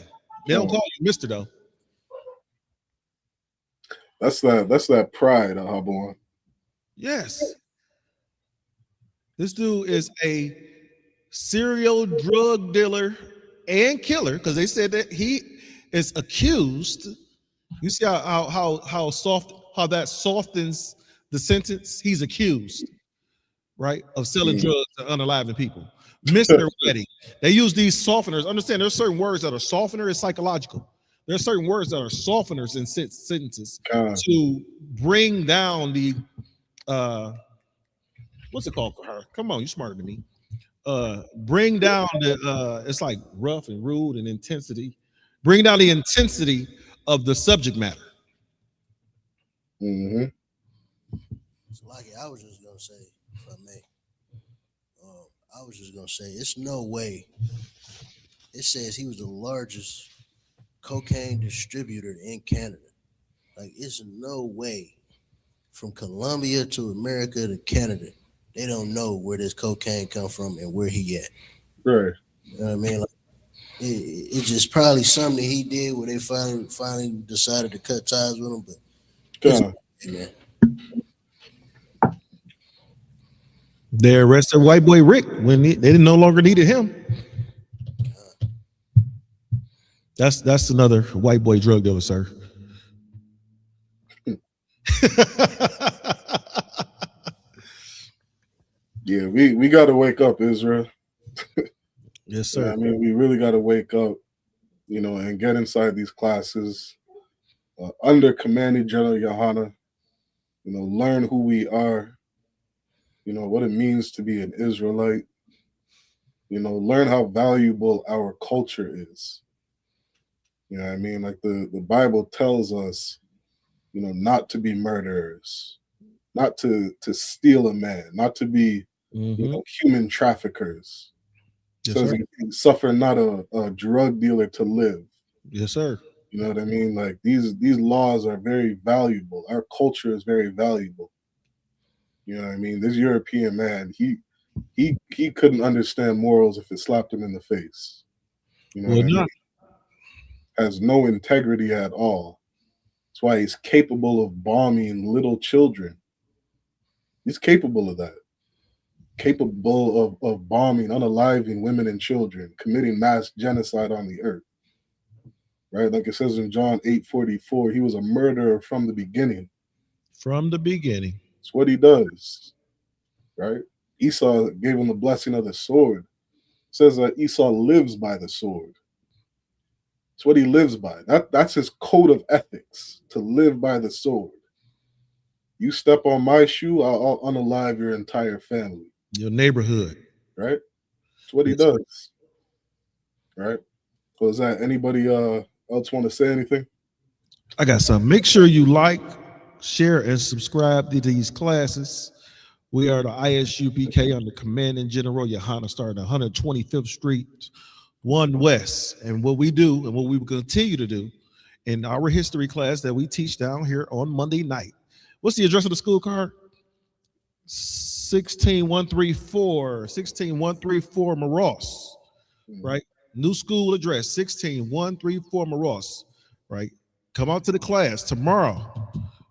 They don't call you Mr. though. That's that pride, Habon. Yes. This dude is a serial drug dealer and killer because they said that he is accused. You see how that softens the sentence? He's accused, right, of selling drugs to unaliving people. Mr. Wedding. They use these softeners. Understand there's certain words that are softener, it's psychological. There are certain words that are softeners in sentences to bring down the what's it called for her? Come on, you're smarter than me. Bring down the it's like rough and rude and intensity. Bring down the intensity of the subject matter. So like I was just gonna say, if I may, I was just gonna say it's no way. It says he was the largest cocaine distributor in Canada. Like it's no way from Colombia to America to Canada, they don't know where this cocaine come from and where he at. Right. You know what I mean? Like, it's just probably something he did where they finally decided to cut ties with him. But man. They arrested white boy Rick when they didn't no longer needed him. That's another white boy drug dealer, sir. Yeah, we got to wake up, Israel. Yes, sir. I mean, we really got to wake up, and get inside these classes under Commanding General Yohana. Learn who we are. What it means to be an Israelite. Learn how valuable our culture is. You know what I mean? Like the Bible tells us, not to be murderers, not to steal a man, not to be, human traffickers. Yes, Says, suffer not a drug dealer to live. Yes, sir. You know what I mean? Like these laws are very valuable. Our culture is very valuable. You know what I mean? This European man, he couldn't understand morals if it slapped him in the face. You know what I mean? Has no integrity at all. That's why he's capable of bombing little children. He's capable of that. Capable of bombing, unaliving women and children, committing mass genocide on the earth. Right? Like it says in John 8:44, he was a murderer from the beginning. From the beginning. It's what he does. Right? Esau gave him the blessing of the sword. It says that Esau lives by the sword. It's what he lives by. That's his code of ethics, to live by the sword. You step on my shoe, I'll unalive your entire family. Your neighborhood. Right? That's what he does. Right? So is that anybody else want to say anything? I got some. Make sure you like, share, and subscribe to these classes. We are the ISUPK under Commanding General Yohana, starting 125th Street, 1 West. And what we do and what we will continue to do in our history class that we teach down here on Monday night. What's the address of the school card? 16134 Moross, right? New school address, 16134 Maross, right? Come out to the class tomorrow.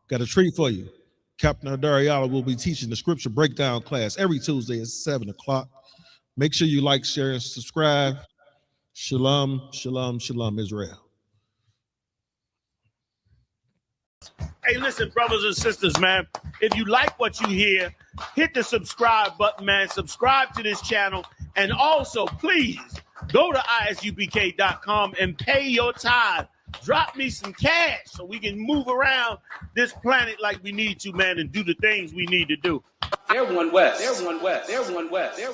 Got a treat for you. Captain Adariala will be teaching the scripture breakdown class every Tuesday at 7 o'clock. Make sure you like, share, and subscribe. Shalom, shalom, shalom, Israel. Hey, listen, brothers and sisters, man. If you like what you hear, hit the subscribe button, man. Subscribe to this channel. And also, please, go to isupk.com and pay your tithe. Drop me some cash so we can move around this planet like we need to, man, and do the things we need to do. They're one West. They're one West. They're one West. They're